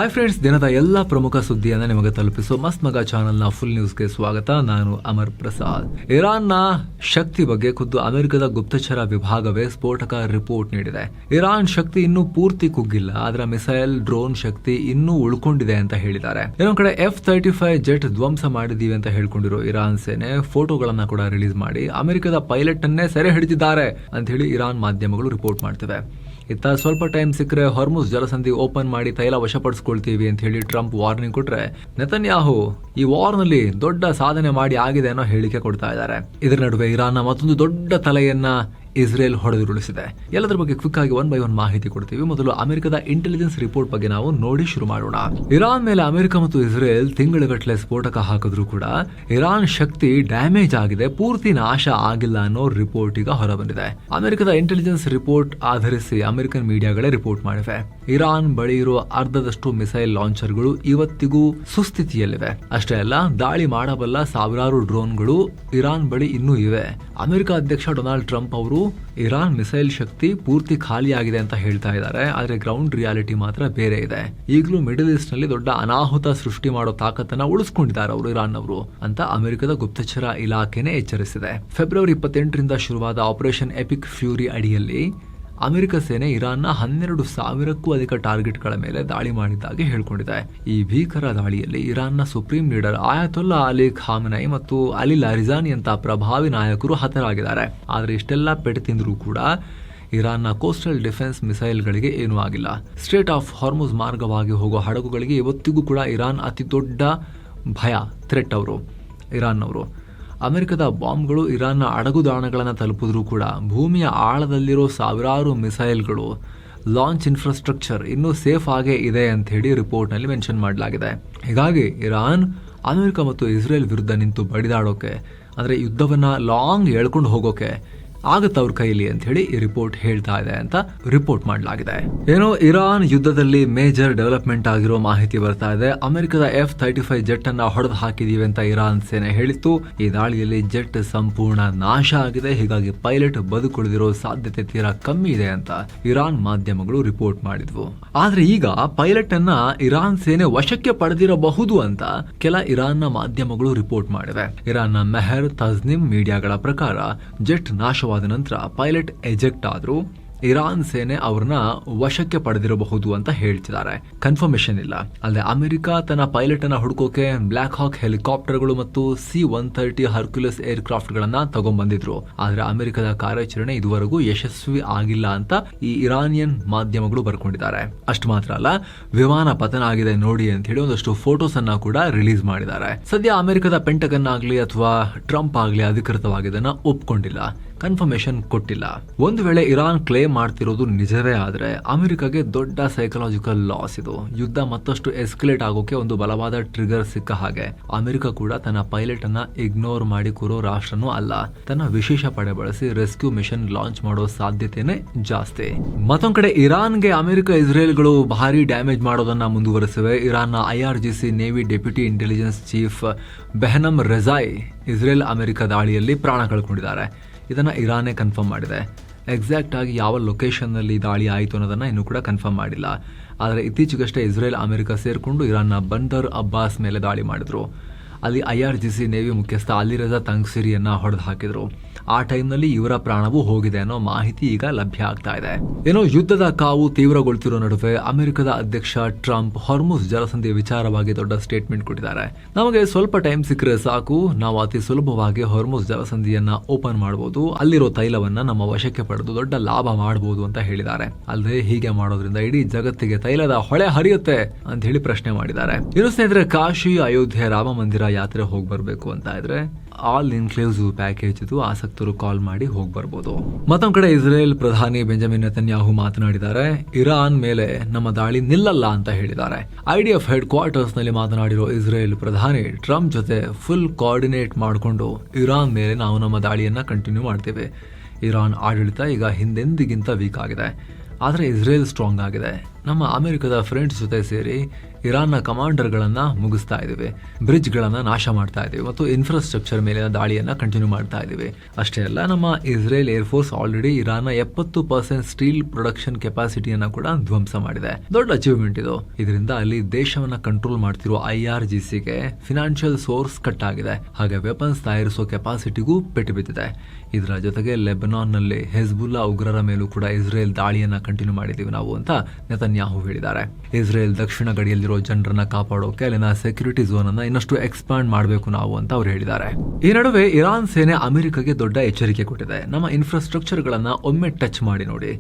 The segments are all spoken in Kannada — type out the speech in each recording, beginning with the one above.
ಹಾಯ್ ಫ್ರೆಂಡ್ಸ್, ದಿನದ ಎಲ್ಲ ಪ್ರಮುಖ ಸುದ್ದಿಯನ್ನು ನಿಮಗೆ ತಲುಪಿಸೋ ಮಸ್ತ್ ಮಗ ಚಾನೆಲ್ನ ಫುಲ್ ನ್ಯೂಸ್ಗೆ ಸ್ವಾಗತ. ನಾನು ಅಮರ್ ಪ್ರಸಾದ್. ಇರಾನ್ನ ಶಕ್ತಿ ಬಗ್ಗೆ ಖುದ್ದು ಅಮೆರಿಕದ ಗುಪ್ತಚರ ವಿಭಾಗವೇ ಸ್ಫೋಟಕ ರಿಪೋರ್ಟ್ ನೀಡಿದೆ. ಇರಾನ್ ಶಕ್ತಿ ಇನ್ನೂ ಪೂರ್ತಿ ಕುಗ್ಗಿಲ್ಲ, ಅದರ ಮಿಸೈಲ್ ಡ್ರೋನ್ ಶಕ್ತಿ ಇನ್ನೂ ಉಳ್ಕೊಂಡಿದೆ ಅಂತ ಹೇಳಿದ್ದಾರೆ. ಇನ್ನೊಂದ್ ಕಡೆ F-35 ಜೆಟ್ ಧ್ವಂಸ ಮಾಡಿದೀವಿ ಅಂತ ಹೇಳ್ಕೊಂಡಿರೋ ಇರಾನ್ ಸೇನೆ ಫೋಟೋಗಳನ್ನ ಕೂಡ ರಿಲೀಸ್ ಮಾಡಿ ಅಮೆರಿಕದ ಪೈಲಟ್ ಅನ್ನೇ ಸೆರೆ ಹಿಡಿದಿದ್ದಾರೆ ಅಂತ ಹೇಳಿ ಇರಾನ್ ಮಾಧ್ಯಮಗಳು ರಿಪೋರ್ಟ್ ಮಾಡ್ತಿವೆ. ಇತ್ತ ಸ್ವಲ್ಪ ಟೈಮ್ ಸಿಕ್ಕರೆ ಹೊರ್ಮುಜ್ ಜಲಸಂಧಿ ಓಪನ್ ಮಾಡಿ ತೈಲ ವಶಪಡಿಸ್ಕೊಳ್ತೀವಿ ಅಂತ ಹೇಳಿ ಟ್ರಂಪ್ ವಾರ್ನಿಂಗ್ ಕೊಟ್ರೆ, ನೆತನ್ಯಾಹು ಈ ವಾರ್ನಲ್ಲಿ ದೊಡ್ಡ ಸಾಧನೆ ಮಾಡಿ ಆಗಿದೆ ಅನ್ನೋ ಹೇಳಿಕೆ ಕೊಡ್ತಾ ಇದ್ದಾರೆ. ಇದರ ನಡುವೆ ಇರಾನ್ನ ಮತ್ತೊಂದು ದೊಡ್ಡ ತಲೆಯನ್ನ ಇಸ್ರೇಲ್ ಹೊಡೆದುರುಳಿಸಿದೆ. ಎಲ್ಲದರ ಬಗ್ಗೆ ಕ್ವಿಕ್ ಆಗಿ 1 by 1 ಮಾಹಿತಿ ಕೊಡ್ತೀವಿ. ಮೊದಲು ಅಮೆರಿಕದ ಇಂಟೆಲಿಜೆನ್ಸ್ ರಿಪೋರ್ಟ್ ಬಗ್ಗೆ ನಾವು ನೋಡಿ ಶುರು ಮಾಡೋಣ. ಇರಾನ್ ಮೇಲೆ ಅಮೆರಿಕ ಮತ್ತು ಇಸ್ರೇಲ್ ತಿಂಗಳುಗಟ್ಟಲೆ ಸ್ಫೋಟಕ ಹಾಕಿದ್ರು ಕೂಡ ಇರಾನ್ ಶಕ್ತಿ ಡ್ಯಾಮೇಜ್ ಆಗಿದೆ, ಪೂರ್ತಿ ನಾಶ ಆಗಿಲ್ಲ ಅನ್ನೋ ರಿಪೋರ್ಟ್ ಈಗ ಹೊರಬಂದಿದೆ. ಅಮೆರಿಕದ ಇಂಟೆಲಿಜೆನ್ಸ್ ರಿಪೋರ್ಟ್ ಆಧರಿಸಿ ಅಮೆರಿಕನ್ ಮೀಡಿಯಾಗಳೇ ರಿಪೋರ್ಟ್ ಮಾಡಿವೆ. ಇರಾನ್ ಬಳಿ ಇರುವ ಅರ್ಧದಷ್ಟು ಮಿಸೈಲ್ ಲಾಂಚರ್ಗಳು ಇವತ್ತಿಗೂ ಸುಸ್ಥಿತಿಯಲ್ಲಿವೆ. ಅಷ್ಟೇ ಅಲ್ಲ, ದಾಳಿ ಮಾಡಬಲ್ಲ ಸಾವಿರಾರು ಡ್ರೋನ್ಗಳು ಇರಾನ್ ಬಳಿ ಇನ್ನೂ ಇವೆ. ಅಮೆರಿಕ ಅಧ್ಯಕ್ಷ ಡೊನಾಲ್ಡ್ ಟ್ರಂಪ್ ಅವರು ಇರಾನ್ ಮಿಸೈಲ್ ಶಕ್ತಿ ಪೂರ್ತಿ ಖಾಲಿಯಾಗಿದೆ ಅಂತ ಹೇಳ್ತಾ ಇದ್ದಾರೆ. ಆದ್ರೆ ಗ್ರೌಂಡ್ ರಿಯಾಲಿಟಿ ಮಾತ್ರ ಬೇರೆ ಇದೆ. ಈಗಲೂ ಮಿಡಲ್ ಈಸ್ಟ್ ನಲ್ಲಿ ದೊಡ್ಡ ಅನಾಹುತ ಸೃಷ್ಟಿ ಮಾಡೋ ತಾಕತ್ತನ್ನ ಉಳಿಸ್ಕೊಂಡಿದ್ದಾರೆ ಅವರು ಇರಾನ್ ಅವರು ಅಂತ ಅಮೆರಿಕದ ಗುಪ್ತಚರ ಇಲಾಖೆನೇ ಎಚ್ಚರಿಸಿದೆ. ಫೆಬ್ರವರಿ 28ರಿಂದ ಶುರುವಾದ ಆಪರೇಷನ್ ಎಪಿಕ್ ಫ್ಯೂರಿ ಅಡಿಯಲ್ಲಿ ಅಮೆರಿಕ ಸೇನೆ ಇರಾನ್ನ 12,000ಕ್ಕೂ ಅಧಿಕ ಟಾರ್ಗೆಟ್ಗಳ ಮೇಲೆ ದಾಳಿ ಮಾಡಿದ್ದಾಗಿ ಹೇಳ್ಕೊಂಡಿದೆ. ಈ ಭೀಕರ ದಾಳಿಯಲ್ಲಿ ಇರಾನ್ನ ಸುಪ್ರೀಂ ಲೀಡರ್ ಆಯತೊಲ್ಲಾ ಅಲಿ ಖಾಮೆನೈ ಮತ್ತು ಅಲಿ ಲಾರಿಜಾನಿ ಅಂತ ಪ್ರಭಾವಿ ನಾಯಕರು ಹತರಾಗಿದ್ದಾರೆ. ಆದರೆ ಇಷ್ಟೆಲ್ಲ ಪೆಟ್ಟು ತಿಂದರೂ ಕೂಡ ಇರಾನ್ನ ಕೋಸ್ಟಲ್ ಡಿಫೆನ್ಸ್ ಮಿಸೈಲ್ಗಳಿಗೆ ಏನೂ ಆಗಿಲ್ಲ. ಸ್ಟ್ರೇಟ್ ಆಫ್ ಹಾರ್ಮುಜ್ ಮಾರ್ಗವಾಗಿ ಹೋಗೋ ಹಡಗುಗಳಿಗೆ ಇವತ್ತಿಗೂ ಕೂಡ ಇರಾನ್ ಅತಿ ದೊಡ್ಡ ಭಯ, ಥ್ರೆಟ್ ಅವರು ಇರಾನ್ನವರು. ಅಮೆರಿಕದ ಬಾಂಬ್ಗಳು ಇರಾನ್ನ ಅಡಗುದಾಣಗಳನ್ನು ತಲುಪಿದ್ರೂ ಕೂಡ ಭೂಮಿಯ ಆಳದಲ್ಲಿರೋ ಸಾವಿರಾರು ಮಿಸೈಲ್ಗಳು ಲಾಂಚ್ ಇನ್ಫ್ರಾಸ್ಟ್ರಕ್ಚರ್ ಇನ್ನೂ ಸೇಫ್ ಆಗೇ ಇದೆ ಅಂತ ಹೇಳಿ ರಿಪೋರ್ಟ್ನಲ್ಲಿ ಮೆನ್ಷನ್ ಮಾಡಲಾಗಿದೆ. ಹೀಗಾಗಿ ಇರಾನ್ ಅಮೆರಿಕ ಮತ್ತು ಇಸ್ರೇಲ್ ವಿರುದ್ಧ ನಿಂತು ಬಡಿದಾಡೋಕೆ, ಅಂದರೆ ಯುದ್ಧವನ್ನ ಲಾಂಗ್ ಎಳ್ಕೊಂಡು ಹೋಗೋಕೆ ಆಗುತ್ತೆ ಅವ್ರ ಕೈಲಿ ಅಂತ ಹೇಳಿ ಈ ರಿಪೋರ್ಟ್ ಹೇಳ್ತಾ ಇದೆ ಅಂತ ರಿಪೋರ್ಟ್ ಮಾಡಲಾಗಿದೆ. ಏನೋ ಇರಾನ್ ಯುದ್ಧದಲ್ಲಿ ಮೇಜರ್ ಡೆವಲಪ್ಮೆಂಟ್ ಆಗಿರೋ ಮಾಹಿತಿ ಬರ್ತಾ ಇದೆ. ಅಮೆರಿಕದ F-35 ಜೆಟ್ ಅನ್ನ ಹೊಡೆದು ಹಾಕಿದೀವಿ ಅಂತ ಇರಾನ್ ಸೇನೆ ಹೇಳಿತ್ತು. ಈ ದಾಳಿಯಲ್ಲಿ ಜೆಟ್ ಸಂಪೂರ್ಣ ನಾಶ ಆಗಿದೆ, ಹೀಗಾಗಿ ಪೈಲಟ್ ಬದುಕುಳಿದಿರೋ ಸಾಧ್ಯತೆ ತೀರಾ ಕಮ್ಮಿ ಇದೆ ಅಂತ ಇರಾನ್ ಮಾಧ್ಯಮಗಳು ರಿಪೋರ್ಟ್ ಮಾಡಿದ್ವು. ಆದ್ರೆ ಈಗ ಪೈಲಟ್ ಅನ್ನ ಇರಾನ್ ಸೇನೆ ವಶಕ್ಕೆ ಪಡೆದಿರಬಹುದು ಅಂತ ಕೆಲ ಇರಾನ್ನ ಮಾಧ್ಯಮಗಳು ರಿಪೋರ್ಟ್ ಮಾಡಿವೆ. ಇರಾನ್ನ ಮೆಹರ್ ತಜ್ನಿಮ್ ಮೀಡಿಯಾಗಳ ಪ್ರಕಾರ ಜೆಟ್ ನಾಶವಾದ ನಂತರ ಪೈಲಟ್ ಎಜೆಕ್ಟ್ ಆದ್ರೂ ಇರಾನ್ ಸೇನೆ ಅವ್ರನ್ನ ವಶಕ್ಕೆ ಪಡೆದಿರಬಹುದು ಅಂತ ಹೇಳ್ತಿದ್ದಾರೆ. ಕನ್ಫರ್ಮೇಶನ್ ಇಲ್ಲ. ಅಲ್ಲದೆ ಅಮೆರಿಕ ತನ್ನ ಪೈಲಟ್ ಅನ್ನ ಹುಡುಕೋಕೆ ಬ್ಲಾಕ್ ಹಾಕ್ ಹೆಲಿಕಾಪ್ಟರ್ಗಳು ಮತ್ತು C-130 ಹರ್ಕ್ಯುಲಸ್ ಏರ್ ಕ್ರಾಫ್ಟ್ ಗಳನ್ನ ತಗೊಂಡ್ಬಂದಿದ್ರು. ಆದ್ರೆ ಅಮೆರಿಕದ ಕಾರ್ಯಾಚರಣೆ ಇದುವರೆಗೂ ಯಶಸ್ವಿ ಆಗಿಲ್ಲ ಅಂತ ಈ ಇರಾನಿಯನ್ ಮಾಧ್ಯಮಗಳು ಬರ್ಕೊಂಡಿದ್ದಾರೆ. ಅಷ್ಟು ಮಾತ್ರ ಅಲ್ಲ, ವಿಮಾನ ಪತನ ಆಗಿದೆ ನೋಡಿ ಅಂತ ಹೇಳಿ ಒಂದಷ್ಟು ಫೋಟೋಸ್ ಅನ್ನ ಕೂಡ ರಿಲೀಸ್ ಮಾಡಿದ್ದಾರೆ. ಸದ್ಯ ಅಮೆರಿಕದ ಪೆಂಟಗನ್ ಆಗ್ಲಿ ಅಥವಾ ಟ್ರಂಪ್ ಆಗ್ಲಿ ಅಧಿಕೃತವಾಗಿ ಇದನ್ನ ಒಪ್ಕೊಂಡಿಲ್ಲ, ಕನ್ಫರ್ಮೇಶನ್ ಕೊಟ್ಟಿಲ್ಲ. ಒಂದು ವೇಳೆ ಇರಾನ್ ಕ್ಲೇಮ್ ಮಾಡ್ತಿರೋದು ನಿಜವೇ ಆದ್ರೆ ಅಮೆರಿಕಾಗೆ ದೊಡ್ಡ ಸೈಕಲಾಜಿಕಲ್ ಲಾಸ್ ಇದು. ಯುದ್ಧ ಮತ್ತಷ್ಟು ಎಸ್ಕಲೇಟ್ ಆಗೋಕೆ ಒಂದು ಬಲವಾದ ಟ್ರಿಗರ್ ಸಿಕ್ಕ ಹಾಗೆ. ಅಮೆರಿಕ ಕೂಡ ತನ್ನ ಪೈಲಟ್ ಅನ್ನ ಇಗ್ನೋರ್ ಮಾಡಿ ಕೂರೋ ರಾಷ್ಟ್ರನೂ ಅಲ್ಲ. ತನ್ನ ವಿಶೇಷ ಪಡೆ ಬಳಸಿ ರೆಸ್ಕ್ಯೂ ಮಿಷನ್ ಲಾಂಚ್ ಮಾಡೋ ಸಾಧ್ಯತೆನೇ ಜಾಸ್ತಿ. ಮತ್ತೊಂದ್ ಕಡೆ ಇರಾನ್ಗೆ ಅಮೆರಿಕ ಇಸ್ರೇಲ್ಗಳು ಭಾರಿ ಡ್ಯಾಮೇಜ್ ಮಾಡೋದನ್ನ ಮುಂದುವರೆಸಿವೆ. ಇರಾನ್ನ IRGC navy deputy intelligence chief Behnam Rezaei Israel America ದಾಳಿಯಲ್ಲಿ ಪ್ರಾಣ ಕಳ್ಕೊಂಡಿದ್ದಾರೆ. ಇದನ್ನ ಇರಾನೇ ಕನ್ಫರ್ಮ್ ಮಾಡಿದೆ. ಎಕ್ಸಾಕ್ಟ್ ಆಗಿ ಯಾವ ಲೊಕೇಶನ್ ನಲ್ಲಿ ದಾಳಿ ಆಯಿತು ಅನ್ನೋದನ್ನ ಇನ್ನೂ ಕೂಡ ಕನ್ಫರ್ಮ್ ಮಾಡಿಲ್ಲ. ಆದರೆ ಇತ್ತೀಚೆಗಷ್ಟೇ ಇಸ್ರೇಲ್ ಅಮೆರಿಕ ಸೇರ್ಕೊಂಡು ಇರಾನ್ನ ಬಂದರ್ ಅಬ್ಬಾಸ್ ಮೇಲೆ ದಾಳಿ ಮಾಡಿದ್ರು. ಅಲ್ಲಿ IRGC ನೇವಿ ಮುಖ್ಯಸ್ಥ ಅಲಿರಜಾ ತಂಗ್ಸಿರಿಯನ್ನ ಹೊಡೆದು ಹಾಕಿದ್ರು. ಆ ಟೈಮ್ನಲ್ಲಿ ಇವರ ಪ್ರಾಣವೂ ಹೋಗಿದೆ ಅನ್ನೋ ಮಾಹಿತಿ ಈಗ ಲಭ್ಯ ಆಗ್ತಾ ಇದೆ. ಏನೋ ಯುದ್ಧದ ಕಾವು ತೀವ್ರಗೊಳ್ತಿರೋ ನಡುವೆ ಅಮೆರಿಕದ ಅಧ್ಯಕ್ಷ ಟ್ರಂಪ್ ಹೊರ್ಮುಜ್ ಜಲಸಂಧಿ ವಿಚಾರವಾಗಿ ದೊಡ್ಡ ಸ್ಟೇಟ್ಮೆಂಟ್ ಕೊಟ್ಟಿದ್ದಾರೆ. ನಮಗೆ ಸ್ವಲ್ಪ ಟೈಮ್ ಸಿಕ್ಕರೆ ಸಾಕು, ನಾವು ಅತಿ ಸುಲಭವಾಗಿ ಹೊರ್ಮುಜ್ ಜಲಸಂಧಿಯನ್ನ ಓಪನ್ ಮಾಡಬಹುದು, ಅಲ್ಲಿರೋ ತೈಲವನ್ನ ನಮ್ಮ ವಶಕ್ಕೆ ಪಡೆದು ದೊಡ್ಡ ಲಾಭ ಮಾಡಬಹುದು ಅಂತ ಹೇಳಿದ್ದಾರೆ. ಅಲ್ಲದೆ ಹೀಗೆ ಮಾಡೋದ್ರಿಂದ ಇಡೀ ಜಗತ್ತಿಗೆ ತೈಲದ ಹೊಳೆ ಹರಿಯುತ್ತೆ ಅಂತ ಹೇಳಿ ಪ್ರಶ್ನೆ ಮಾಡಿದ್ದಾರೆ. ಇನ್ನು ಸ್ನೇಹಿತರೆ, ಕಾಶಿ, ಅಯೋಧ್ಯೆ, ರಾಮ ಮಂದಿರ ಯಾತ್ರೆ ಹೋಗಿ ಬರಬೇಕು ಅಂತ ಇದ್ರೆ ಆಲ್ ಇನ್ಕ್ಲೂಸಿವ್ ಪ್ಯಾಕೇಜ್ ಇದು. ಆಸಕ್ತರು ಕಾಲ್ ಮಾಡಿ ಹೋಗಿ ಬರ್ಬೋದು. ಮತ್ತೊಂದ್ ಕಡೆ ಇಸ್ರೇಲ್ ಪ್ರಧಾನಿ ಬೆಂಜಮಿನ್ ನೆತನ್ಯಾಹು ಮಾತನಾಡಿದ್ದಾರೆ. ಇರಾನ್ ಮೇಲೆ ನಮ್ಮ ದಾಳಿ ನಿಲ್ಲಲ್ಲ ಅಂತ ಹೇಳಿದ್ದಾರೆ. IDF ಹೆಡ್ ಕ್ವಾರ್ಟರ್ಸ್ ನಲ್ಲಿ ಮಾತನಾಡಿರೋ ಇಸ್ರೇಲ್ ಪ್ರಧಾನಿ ಟ್ರಂಪ್ ಜೊತೆ ಫುಲ್ ಕೋಆರ್ಡಿನೇಟ್ ಮಾಡಿಕೊಂಡು ಇರಾನ್ ಮೇಲೆ ನಾವು ನಮ್ಮ ದಾಳಿಯನ್ನ ಕಂಟಿನ್ಯೂ ಮಾಡ್ತೇವೆ. ಇರಾನ್ ಆಡಳಿತ ಈಗ ಹಿಂದೆಂದಿಗಿಂತ ವೀಕ್ ಆಗಿದೆ, ಆದರೆ ಇಸ್ರೇಲ್ ಸ್ಟ್ರಾಂಗ್ ಆಗಿದೆ. ನಮ್ಮ ಅಮೆರಿಕದ ಫ್ರೆಂಡ್ಸ್ ಜೊತೆ ಸೇರಿ ಇರಾನ್ನ ಕಮಾಂಡರ್ಗಳನ್ನ ಮುಗಿಸ್ತಾ ಇದ್ದೀವಿ, ಬ್ರಿಡ್ಜ್ಗಳನ್ನ ನಾಶ ಮಾಡ್ತಾ ಇದ್ದೀವಿ ಮತ್ತು ಇನ್ಫ್ರಾಸ್ಟ್ರಕ್ಚರ್ ಮೇಲಿನ ದಾಳಿಯನ್ನ ಕಂಟಿನ್ಯೂ ಮಾಡ್ತಾ ಇದ್ದೀವಿ. ಅಷ್ಟೇ ಅಲ್ಲ, ನಮ್ಮ ಇಸ್ರೇಲ್ ಏರ್ಫೋರ್ಸ್ ಆಲ್ರೆಡಿ ಇರಾನ್ನ 70% ಸ್ಟೀಲ್ ಪ್ರೊಡಕ್ಷನ್ ಕೆಪಾಸಿಟಿಯನ್ನ ಕೂಡ ಧ್ವಂಸ ಮಾಡಿದೆ. ದೊಡ್ಡ ಅಚೀವ್ಮೆಂಟ್ ಇದು. ಇದರಿಂದ ಅಲ್ಲಿ ದೇಶವನ್ನ ಕಂಟ್ರೋಲ್ ಮಾಡ್ತಿರೋ IRGCಗೆ ಫಿನಾನ್ಷಿಯಲ್ ಸೋರ್ಸ್ ಕಟ್ ಆಗಿದೆ, ಹಾಗೆ ವೆಪನ್ಸ್ ತಯಾರಿಸೋ ಕೆಪಾಸಿಟಿಗೂ ಪೆಟ್ಟು ಬಿದ್ದಿದೆ. ಇದರ ಜೊತೆಗೆ ಲೆಬನಾನ್ನಲ್ಲಿ ಹೆಜ್ಬುಲ್ಲಾ ಉಗ್ರರ ಮೇಲೂ ಕೂಡ ಇಸ್ರೇಲ್ ದಾಳಿಯನ್ನ ಕಂಟಿನ್ಯೂ ಮಾಡಿದ್ದೀವಿ ನಾವು ಅಂತ ನೆತನ್ಯಾಹು ಹೇಳಿದ್ದಾರೆ. ಇಸ್ರೇಲ್ ದಕ್ಷಿಣ ಗಡಿಯಲ್ಲಿರೋ ಜನರನ್ನ ಕಾಪಾಡೋಕೆ ಅಲ್ಲಿನ ಸೆಕ್ಯೂರಿಟಿ ಝೋನ್ ಅನ್ನ ಇನ್ನಷ್ಟು ಎಕ್ಸ್ಪಾಂಡ್ ಮಾಡಬೇಕು ನಾವು ಅಂತ ಅವ್ರು ಹೇಳಿದ್ದಾರೆ. ಈ ನಡುವೆ ಇರಾನ್ ಸೇನೆ ಅಮೆರಿಕಗೆ ದೊಡ್ಡ ಎಚ್ಚರಿಕೆ ಕೊಟ್ಟಿದೆ. ನಮ್ಮ ಇನ್ಫ್ರಾಸ್ಟ್ರಕ್ಚರ್ ಗಳನ್ನ ಒಮ್ಮೆ ಟಚ್ ಮಾಡಿ ನೋಡಿ,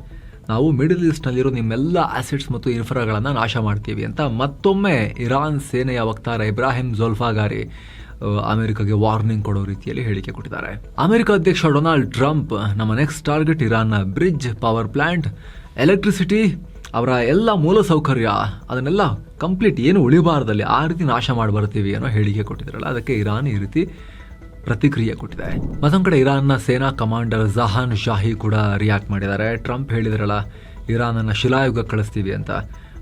ನಾವು ಮಿಡಲ್ ಈಸ್ಟ್ ನಲ್ಲಿರೋ ನಿಮ್ಮೆಲ್ಲ ಅಸೆಟ್ಸ್ ಮತ್ತು ಇನ್ಫ್ರಾಗಳನ್ನ ನಾಶ ಮಾಡ್ತೀವಿ ಅಂತ ಮತ್ತೊಮ್ಮೆ ಇರಾನ್ ಸೇನೆಯ ವಕ್ತಾರ ಇಬ್ರಾಹಿಂ ಜೋಲ್ಫಾಗಾರಿ ಅಮೆರಿಕಗೆ ವಾರ್ನಿಂಗ್ ಕೊಡೋ ರೀತಿಯಲ್ಲಿ ಹೇಳಿಕೆ ಕೊಟ್ಟಿದ್ದಾರೆ. ಅಮೆರಿಕ ಅಧ್ಯಕ್ಷ ಡೊನಾಲ್ಡ್ ಟ್ರಂಪ್ ನಮ್ಮ ನೆಕ್ಸ್ಟ್ ಟಾರ್ಗೆಟ್ ಇರಾನ್ನ ಬ್ರಿಡ್ಜ್, ಪವರ್ ಪ್ಲಾಂಟ್, ಎಲೆಕ್ಟ್ರಿಸಿಟಿ, ಅವರ ಎಲ್ಲ ಮೂಲ ಸೌಕರ್ಯ ಅದನ್ನೆಲ್ಲ ಕಂಪ್ಲೀಟ್ ಏನು ಉಳಿಬಾರ್ದಲ್ಲಿ ಆ ರೀತಿ ನಾಶ ಮಾಡಿ ಬರ್ತೀವಿ ಅನ್ನೋ ಹೇಳಿಕೆ ಕೊಟ್ಟಿದ್ರಲ್ಲ, ಅದಕ್ಕೆ ಇರಾನ್ ಈ ರೀತಿ ಪ್ರತಿಕ್ರಿಯೆ ಕೊಟ್ಟಿದೆ. ಮತ್ತೊಂದು ಕಡೆ ಇರಾನ್ನ ಸೇನಾ ಕಮಾಂಡರ್ ಜಹಾನ್ ಶಾಹಿ ಕೂಡ ರಿಯಾಕ್ಟ್ ಮಾಡಿದ್ದಾರೆ. ಟ್ರಂಪ್ ಹೇಳಿದ್ರಲ್ಲ ಇರಾನ್ ಅನ್ನ ಶಿಲಾಯುಗ ಕಳಿಸ್ತೀವಿ ಅಂತ,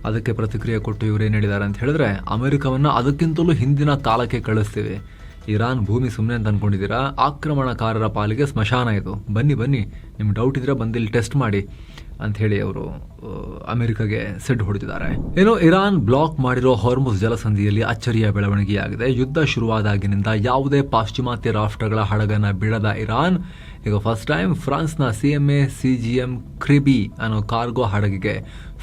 ಅದಕ್ಕೆ ಪ್ರತಿಕ್ರಿಯೆ ಕೊಟ್ಟು ಇವ್ರು ಏನ್ ಹೇಳಿದ್ದಾರೆ ಅಂತ ಹೇಳಿದ್ರೆ, ಅಮೆರಿಕವನ್ನ ಅದಕ್ಕಿಂತಲೂ ಹಿಂದಿನ ಕಾಲಕ್ಕೆ ಕಳಿಸ್ತೀವಿ. ಇರಾನ್ ಭೂಮಿ ಸುಮ್ಮನೆ ಅಂತ ಅನ್ಕೊಂಡಿದ್ದೀರಾ? ಆಕ್ರಮಣಕಾರರ ಪಾಲಿಗೆ ಸ್ಮಶಾನ ಇದು. ಬನ್ನಿ ನಿಮ್ಗೆ ಡೌಟ್ ಇದ್ರೆ ಬಂದಿಲ್ಲಿ ಟೆಸ್ಟ್ ಮಾಡಿ ಅಂತ ಹೇಳಿ ಅವರು ಅಮೆರಿಕಗೆ ಸಿಡ್ಡು ಹೊಡೆದಿದ್ದಾರೆ. ಏನು, ಇರಾನ್ ಬ್ಲಾಕ್ ಮಾಡಿರೋ ಹಾರ್ಮುಜ್ ಜಲಸಂಧಿಯಲ್ಲಿ ಅಚ್ಚರಿಯ ಬೆಳವಣಿಗೆಯಾಗಿದೆ. ಯುದ್ಧ ಶುರುವಾದಾಗಿನಿಂದ ಯಾವುದೇ ಪಾಶ್ಚಿಮಾತ್ಯ ರಾಷ್ಟ್ರಗಳ ಹಡಗನ್ನ ಬಿಡದ ಇರಾನ್ ಈಗ ಫಸ್ಟ್ ಟೈಮ್ ಫ್ರಾನ್ಸ್ನ CMA CGM ಕ್ರಿಬಿ ಅನ್ನೋ ಕಾರ್ಗೋ ಹಡಗಿಗೆ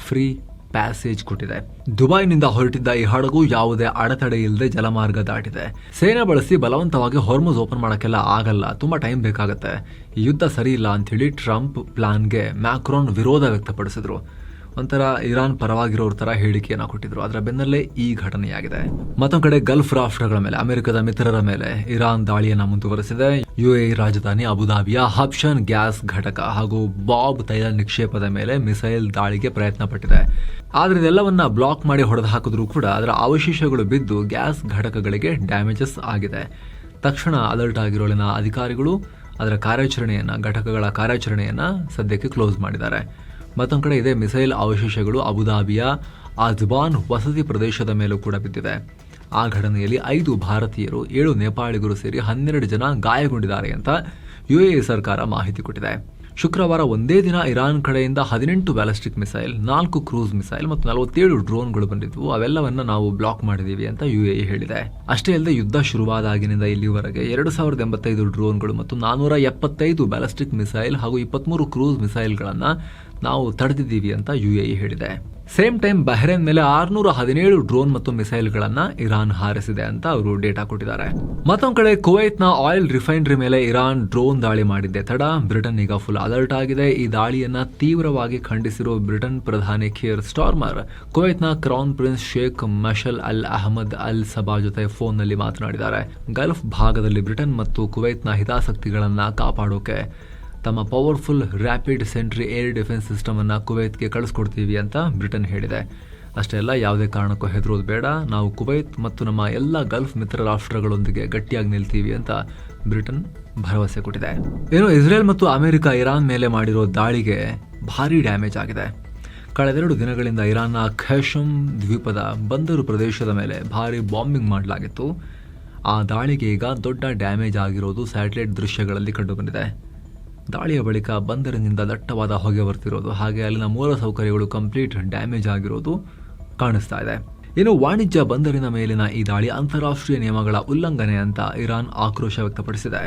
ಫ್ರೀ ಪ್ಯಾಸೇಜ್ ಕೊಟ್ಟಿದೆ. ದುಬೈನಿಂದ ಹೊರಟಿದ್ದ ಈ ಹಡಗು ಯಾವುದೇ ಅಡೆತಡೆ ಇಲ್ಲದೆ ಜಲಮಾರ್ಗ ದಾಟಿದೆ. ಸೇನೆ ಬಳಸಿ ಬಲವಂತವಾಗಿ ಹಾರ್ಮುಜ್ ಓಪನ್ ಮಾಡಕ್ಕೆಲ್ಲ ಆಗಲ್ಲ, ತುಂಬಾ ಟೈಮ್ ಬೇಕಾಗತ್ತೆ. ಈ ಯುದ್ಧ ಸರಿ ಇಲ್ಲ ಅಂತ ಹೇಳಿ ಟ್ರಂಪ್ ಪ್ಲಾನ್ಗೆ ಮ್ಯಾಕ್ರೋನ್ ವಿರೋಧ ವ್ಯಕ್ತಪಡಿಸಿದ್ರು. ಒಂಥರ ಇರಾನ್ ಪರವಾಗಿರೋರ ತರ ಹೇಳಿಕೆಯನ್ನ ಕೊಟ್ಟಿದ್ರು. ಅದರ ಬೆನ್ನಲ್ಲೇ ಈ ಘಟನೆಯಾಗಿದೆ. ಮತ್ತೊಂದು ಕಡೆ ಗಲ್ಫ್ ರಾಷ್ಟ್ರಗಳ ಮೇಲೆ, ಅಮೆರಿಕದ ಮಿತ್ರರ ಮೇಲೆ ಇರಾನ್ ದಾಳಿಯನ್ನ ಮುಂದುವರೆಸಿದೆ. UAE ರಾಜಧಾನಿ ಅಬುಧಾಬಿಯ ಹಬ್ಷನ್ ಗ್ಯಾಸ್ ಘಟಕ ಹಾಗೂ ಬಾಬ್ ತೈಲ ನಿಕ್ಷೇಪದ ಮೇಲೆ ಮಿಸೈಲ್ ದಾಳಿಗೆ ಪ್ರಯತ್ನ ಪಟ್ಟಿದೆ. ಆದ್ರೆ ಇದೆಲ್ಲವನ್ನ ಬ್ಲಾಕ್ ಮಾಡಿ ಹೊಡೆದು ಹಾಕಿದ್ರು ಕೂಡ ಅದರ ಅವಶೇಷಗಳು ಬಿದ್ದು ಗ್ಯಾಸ್ ಘಟಕಗಳಿಗೆ ಡ್ಯಾಮೇಜಸ್ ಆಗಿದೆ. ತಕ್ಷಣ ಅಲರ್ಟ್ ಆಗಿರೋಳಿನ ಅಧಿಕಾರಿಗಳು ಅದರ ಘಟಕಗಳ ಕಾರ್ಯಾಚರಣೆಯನ್ನ ಸದ್ಯಕ್ಕೆ ಕ್ಲೋಸ್ ಮಾಡಿದ್ದಾರೆ. ಮತ್ತೊಂದು ಕಡೆ ಇದೇ ಮಿಸೈಲ್ ಅವಶೇಷಗಳು ಅಬುಧಾಬಿಯ ಅಜ್ಬಾನ್ ವಸತಿ ಪ್ರದೇಶದ ಮೇಲೂ ಕೂಡ ಬಿದ್ದಿದೆ. ಆ ಘಟನೆಯಲ್ಲಿ 5 ಭಾರತೀಯರು, 7 ನೇಪಾಳಿಗರು ಸೇರಿ 12 ಜನ ಗಾಯಗೊಂಡಿದ್ದಾರೆ ಅಂತ UAE ಸರ್ಕಾರ ಮಾಹಿತಿ ಕೊಟ್ಟಿದೆ. ಶುಕ್ರವಾರ ಒಂದೇ ದಿನ ಇರಾನ್ ಕಡೆಯಿಂದ 18 ಬ್ಯಾಲಿಸ್ಟಿಕ್ ಮಿಸೈಲ್, 4 ಕ್ರೂಸ್ ಮಿಸೈಲ್ ಮತ್ತು 47 ಡ್ರೋನ್ಗಳು ಬಂದಿದ್ವು. ಅವೆಲ್ಲವನ್ನ ನಾವು ಬ್ಲಾಕ್ ಮಾಡಿದೀವಿ ಅಂತ UAE ಹೇಳಿದೆ. ಅಷ್ಟೇ ಅಲ್ಲದೆ ಯುದ್ಧ ಶುರುವಾದಾಗಿನಿಂದ ಇಲ್ಲಿವರೆಗೆ 2085 ಡ್ರೋನ್ಗಳು ಮತ್ತು 475 ಬ್ಯಾಲಿಸ್ಟಿಕ್ ಮಿಸೈಲ್ ಹಾಗೂ 23 ಕ್ರೂಸ್ ಮಿಸೈಲ್ಗಳನ್ನ ನಾವು ತಡೆದಿದ್ದೀವಿ ಅಂತ UAE ಹೇಳಿದೆ. ಸೇಮ್ ಟೈಮ್ ಬಹ್ರೇನ್ ಮೇಲೆ 617 ಡ್ರೋನ್ ಮತ್ತು ಮಿಸೈಲ್ಗಳನ್ನ ಇರಾನ್ ಹಾರಿಸಿದೆ ಅಂತ ಅವರು ಡೇಟಾ ಕೊಟ್ಟಿದ್ದಾರೆ. ಮತ್ತೊಂದು ಕಡೆ ಕುವೈತ್ನ ಆಯಿಲ್ ರಿಫೈನರಿ ಮೇಲೆ ಇರಾನ್ ಡ್ರೋನ್ ದಾಳಿ ಮಾಡಿದ್ದೆ ತಡ ಬ್ರಿಟನ್ ಈಗ ಫುಲ್ ಅಲರ್ಟ್ ಆಗಿದೆ. ಈ ದಾಳಿಯನ್ನ ತೀವ್ರವಾಗಿ ಖಂಡಿಸಿರುವ ಬ್ರಿಟನ್ ಪ್ರಧಾನಿ ಖಿಯರ್ ಸ್ಟಾರ್ಮರ್ ಕುವೈತ್ನ ಕ್ರೌನ್ ಪ್ರಿನ್ಸ್ ಶೇಖ್ ಮಶಲ್ ಅಲ್ ಅಹಮದ್ ಅಲ್ ಸಬಾ ಜೊತೆ ಫೋನ್ನಲ್ಲಿ ಮಾತನಾಡಿದ್ದಾರೆ. ಗಲ್ಫ್ ಭಾಗದಲ್ಲಿ ಬ್ರಿಟನ್ ಮತ್ತು ಕುವೈತ್ನ ಹಿತಾಸಕ್ತಿಗಳನ್ನ ಕಾಪಾಡೋಕೆ ತಮ್ಮ powerful rapid sentry air defence system ಅನ್ನ ಕುವೈತ್ಗೆ ಕಳಿಸ್ಕೊಡ್ತೀವಿ ಅಂತ ಬ್ರಿಟನ್ ಹೇಳಿದೆ. ಅಷ್ಟೇ ಅಲ್ಲ, ಯಾವುದೇ ಕಾರಣಕ್ಕೂ ಹೆದರೋದು ಬೇಡ, ನಾವು ಕುವೈತ್ ಮತ್ತು ನಮ್ಮ ಎಲ್ಲ ಗಲ್ಫ್ ಮಿತ್ರ ರಾಷ್ಟ್ರಗಳೊಂದಿಗೆ ಗಟ್ಟಿಯಾಗಿ ನಿಲ್ತೀವಿ ಅಂತ ಬ್ರಿಟನ್ ಭರವಸೆ ಕೊಟ್ಟಿದೆ. ಏನು, ಇಸ್ರೇಲ್ ಮತ್ತು ಅಮೆರಿಕ ಇರಾನ್ ಮೇಲೆ ಮಾಡಿರೋ ದಾಳಿಗೆ ಭಾರಿ ಡ್ಯಾಮೇಜ್ ಆಗಿದೆ. ಕಳೆದ 2 ದಿನಗಳಿಂದ ಇರಾನ್ನ ಖೇಶಮ್ ದ್ವೀಪದ ಬಂದರು ಪ್ರದೇಶದ ಮೇಲೆ ಭಾರಿ ಬಾಂಬಿಂಗ್ ಮಾಡಲಾಗಿತ್ತು. ಆ ದಾಳಿಗೆ ಈಗ ದೊಡ್ಡ ಡ್ಯಾಮೇಜ್ ಆಗಿರೋದು ಸ್ಯಾಟಲೈಟ್ ದೃಶ್ಯಗಳಲ್ಲಿ ಕಂಡುಬಂದಿದೆ. ದಾಳಿಯ ಬಳಿಕ ಬಂದರಿನಿಂದ ದಟ್ಟವಾದ ಹೊಗೆ ಬರ್ತಿರೋದು, ಹಾಗೆ ಅಲ್ಲಿನ ಮೂಲ ಸೌಕರ್ಯಗಳು ಕಂಪ್ಲೀಟ್ ಡ್ಯಾಮೇಜ್ ಆಗಿರೋದು ಕಾಣಿಸ್ತಾ ಇದೆ. ಇನ್ನು ವಾಣಿಜ್ಯ ಬಂದರಿನ ಮೇಲಿನ ಈ ದಾಳಿ ಅಂತಾರಾಷ್ಟ್ರೀಯ ನಿಯಮಗಳ ಉಲ್ಲಂಘನೆ ಅಂತ ಇರಾನ್ ಆಕ್ರೋಶ ವ್ಯಕ್ತಪಡಿಸಿದೆ.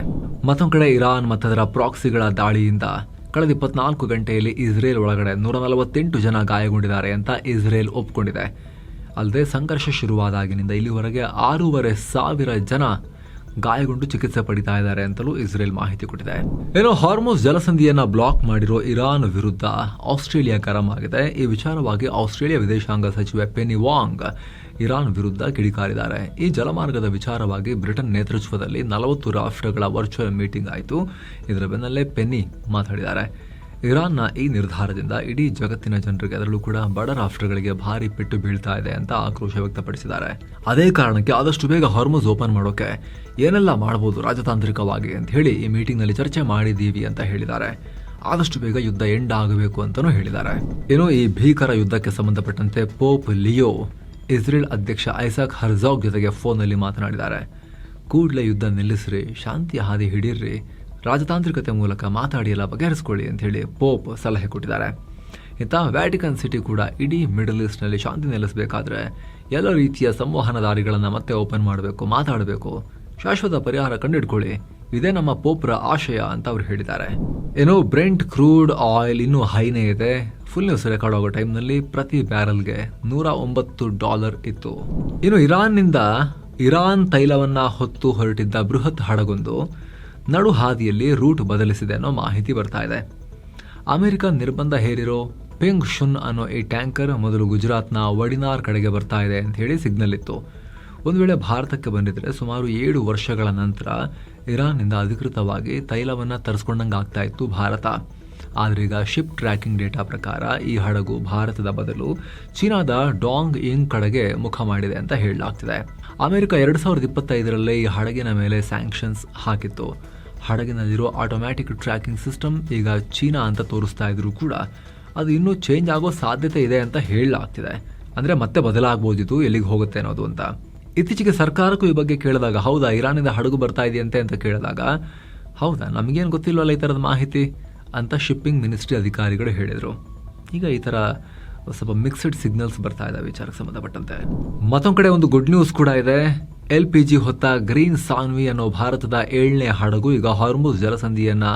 ಮತ್ತೊಂದು ಕಡೆ ಇರಾನ್ ಮತ್ತದರ ಪ್ರಾಕ್ಸಿಗಳ ದಾಳಿಯಿಂದ ಕಳೆದ 24 ಗಂಟೆಯಲ್ಲಿ ಇಸ್ರೇಲ್ ಒಳಗಡೆ 148 ಜನ ಗಾಯಗೊಂಡಿದ್ದಾರೆ ಅಂತ ಇಸ್ರೇಲ್ ಒಪ್ಪಿಕೊಂಡಿದೆ. ಅಲ್ಲದೆ ಸಂಘರ್ಷ ಶುರುವಾದಾಗಿನಿಂದ ಇಲ್ಲಿವರೆಗೆ 6,500 ಜನ ಗಾಯಗೊಂಡು ಚಿಕಿತ್ಸೆ ಪಡಿತಾ ಇದ್ದಾರೆ ಅಂತಲೂ ಇಸ್ರೇಲ್ ಮಾಹಿತಿ ಕೊಟ್ಟಿದೆ. ಏನೋ ಹಾರ್ಮುಜ್ ಜಲಸಂಧಿಯನ್ನ ಬ್ಲಾಕ್ ಮಾಡಿರೋ ಇರಾನ್ ವಿರುದ್ಧ ಆಸ್ಟ್ರೇಲಿಯಾ ಗರಂ ಆಗಿದೆ. ಈ ವಿಚಾರವಾಗಿ ಆಸ್ಟ್ರೇಲಿಯಾ ವಿದೇಶಾಂಗ ಸಚಿವೆ ಪೆನಿ ವಾಂಗ್ ಇರಾನ್ ವಿರುದ್ಧ ಕಿಡಿಕಾರಿದ್ದಾರೆ. ಈ ಜಲಮಾರ್ಗದ ವಿಚಾರವಾಗಿ ಬ್ರಿಟನ್ ನೇತೃತ್ವದಲ್ಲಿ 40 ರಾಷ್ಟ್ರಗಳ ವರ್ಚುವಲ್ ಮೀಟಿಂಗ್ ಆಯಿತು. ಇದರ ಬೆನ್ನಲ್ಲೇ ಪೆನ್ನಿ ಮಾತಾಡಿದ್ದಾರೆ. ಇರಾನ್ನ ಈ ನಿರ್ಧಾರದಿಂದ ಇಡೀ ಜಗತ್ತಿನ ಜನರಿಗೆ, ಅದರಲ್ಲೂ ಕೂಡ ಬಡ ರಾಷ್ಟ್ರಗಳಿಗೆ ಭಾರಿ ಪೆಟ್ಟು ಬೀಳ್ತಾ ಇದೆ ಅಂತ ಆಕ್ರೋಶ ವ್ಯಕ್ತಪಡಿಸಿದ್ದಾರೆ. ಅದೇ ಕಾರಣಕ್ಕೆ ಆದಷ್ಟು ಬೇಗ ಹಾರ್ಮುಜ್ ಓಪನ್ ಮಾಡೋಕೆ ಏನೆಲ್ಲ ಮಾಡಬಹುದು ರಾಜತಾಂತ್ರಿಕವಾಗಿ ಅಂತ ಹೇಳಿ ಈ ಮೀಟಿಂಗ್ನಲ್ಲಿ ಚರ್ಚೆ ಮಾಡಿದ್ದೀವಿ ಅಂತ ಹೇಳಿದ್ದಾರೆ. ಆದಷ್ಟು ಬೇಗ ಯುದ್ಧ ಎಂಡ್ ಆಗಬೇಕು ಅಂತಲೂ ಹೇಳಿದ್ದಾರೆ. ಇನ್ನು ಈ ಭೀಕರ ಯುದ್ಧಕ್ಕೆ ಸಂಬಂಧಪಟ್ಟಂತೆ ಪೋಪ್ ಲಿಯೋ ಇಸ್ರೇಲ್ ಅಧ್ಯಕ್ಷ ಐಸಾಕ್ ಹರ್ಜಾಗ್ ಜೊತೆಗೆ ಫೋನ್ನಲ್ಲಿ ಮಾತನಾಡಿದ್ದಾರೆ. ಕೂಡಲೇ ಯುದ್ಧ ನಿಲ್ಲಿಸ್ರಿ, ಶಾಂತಿಯ ಹಾದಿ ಹಿಡೀರ್ರಿ, ರಾಜತಾಂತ್ರಿಕತೆ ಮೂಲಕ ಮಾತಾಡಿ ಎಲ್ಲ ಬಗೆಹರಿಸ್ಕೊಳ್ಳಿ ಅಂತ ಹೇಳಿ ಪೋಪ್ ಸಲಹೆ ಕೊಟ್ಟಿದ್ದಾರೆ. ಇಂಥ ವ್ಯಾಟಿಕನ್ ಸಿಟಿ ಕೂಡ ಇಡೀ ಮಿಡಲ್ ಈಸ್ಟ್ನಲ್ಲಿ ಶಾಂತಿ ನೆಲೆಸಬೇಕಾದ್ರೆ ಎಲ್ಲ ರೀತಿಯ ಸಂವಹನ ದಾರಿಗಳನ್ನು ಮತ್ತೆ ಓಪನ್ ಮಾಡಬೇಕು, ಮಾತಾಡಬೇಕು, ಶಾಶ್ವತ ಪರಿಹಾರ ಕಂಡಿಡ್ಕೊಳ್ಳಿ, ಇದೇ ನಮ್ಮ ಪೋಪ್ರ ಆಶಯ ಅಂತ ಅವರು ಹೇಳಿದ್ದಾರೆ. ಏನೋ ಬ್ರೆಂಟ್ ಕ್ರೂಡ್ ಆಯಿಲ್ ಇನ್ನೂ ಹೈನೇ ಇದೆ. ಫುಲ್ ನ್ಯೂಸ್ ರೆಕಾರ್ಡ್ ಆಗೋ ಟೈಮ್ನಲ್ಲಿ ಪ್ರತಿ ಬ್ಯಾರಲ್ಗೆ $109 ಇತ್ತು. ಇನ್ನು ಇರಾನ್ ತೈಲವನ್ನ ಹೊತ್ತು ಹೊರಟಿದ್ದ ಬೃಹತ್ ಹಡಗೊಂದು ನಡು ಹಾದಿಯಲ್ಲಿ ರೂಟ್ ಬದಲಿಸಿದೆ ಅನ್ನೋ ಮಾಹಿತಿ ಬರ್ತಾ ಇದೆ. ಅಮೆರಿಕ ನಿರ್ಬಂಧ ಹೇರಿರೋ ಪೆಂಗ್ ಶುನ್ ಅನ್ನೋ ಈ ಟ್ಯಾಂಕರ್ ಮೊದಲು ಗುಜರಾತ್ನ ವಡಿನಾರ್ ಕಡೆಗೆ ಬರ್ತಾ ಇದೆ ಅಂತ ಹೇಳಿ ಸಿಗ್ನಲ್ ಇತ್ತು. ಒಂದು ವೇಳೆ ಭಾರತಕ್ಕೆ ಬಂದಿದ್ರೆ ಸುಮಾರು 7 ವರ್ಷಗಳ ನಂತರ ಇರಾನ್ನಿಂದ ಅಧಿಕೃತವಾಗಿ ತೈಲವನ್ನು ತರಿಸ್ಕೊಂಡಂಗೆ ಆಗ್ತಾ ಇತ್ತು ಭಾರತ. ಆದರೆ ಈಗ ಶಿಪ್ ಟ್ರ್ಯಾಕಿಂಗ್ ಡೇಟಾ ಪ್ರಕಾರ ಈ ಹಡಗು ಭಾರತದ ಬದಲು ಚೀನಾದ ಡಾಂಗ್ ಇಂಗ್ ಕಡೆಗೆ ಮುಖ ಮಾಡಿದೆ ಅಂತ ಹೇಳಲಾಗ್ತಿದೆ. ಅಮೆರಿಕ 2025 ಈ ಹಡಗಿನ ಮೇಲೆ ಸ್ಯಾಂಕ್ಷನ್ಸ್ ಹಾಕಿತ್ತು. ಹಡಗಿನಲ್ಲಿರೋ ಆಟೋಮ್ಯಾಟಿಕ್ ಟ್ರ್ಯಾಕಿಂಗ್ ಸಿಸ್ಟಮ್ ಈಗ ಚೀನಾ ಅಂತ ತೋರಿಸ್ತಾ ಇದ್ರು ಕೂಡ ಅದು ಇನ್ನೂ ಚೇಂಜ್ ಆಗೋ ಸಾಧ್ಯತೆ ಇದೆ ಅಂತ ಹೇಳಲಾಗ್ತಿದೆ. ಅಂದರೆ ಮತ್ತೆ ಬದಲಾಗಬಹುದಿತ್ತು, ಎಲ್ಲಿಗೆ ಹೋಗುತ್ತೆ ಅನ್ನೋದು ಅಂತ. ಇತ್ತೀಚೆಗೆ ಸರ್ಕಾರಕ್ಕೂ ಈ ಬಗ್ಗೆ ಕೇಳಿದಾಗ, ಹೌದಾ ಇರಾನಿಂದ ಹಡಗು ಬರ್ತಾ ಇದೆಯಂತೆ ಅಂತ ಕೇಳಿದಾಗ, ಹೌದಾ ನಮಗೇನು ಗೊತ್ತಿಲ್ವಲ್ಲ ಈ ಥರದ ಮಾಹಿತಿ ಅಂತ ಶಿಪ್ಪಿಂಗ್ ಮಿನಿಸ್ಟ್ರಿ ಅಧಿಕಾರಿಗಳು ಹೇಳಿದರು. ಈಗ ಈ ಥರ ಸ್ವಲ್ಪ ಮಿಕ್ಸ್ಡ್ ಸಿಗ್ನಲ್ಸ್ ಬರ್ತಾ ಇದ್ದಾವೆ ವಿಚಾರಕ್ಕೆ ಸಂಬಂಧಪಟ್ಟಂತೆ. ಮತ್ತೊಂದು ಕಡೆ ಒಂದು ಗುಡ್ ನ್ಯೂಸ್ ಕೂಡ ಇದೆ. LPG ಹೊತ್ತ ಗ್ರೀನ್ ಸಾನ್ವಿ ಅನ್ನೋ ಭಾರತದ 7ನೇ ಹಡಗು ಈಗ ಹಾರ್ಮುಜ್ ಜಲಸಂಧಿಯನ್ನ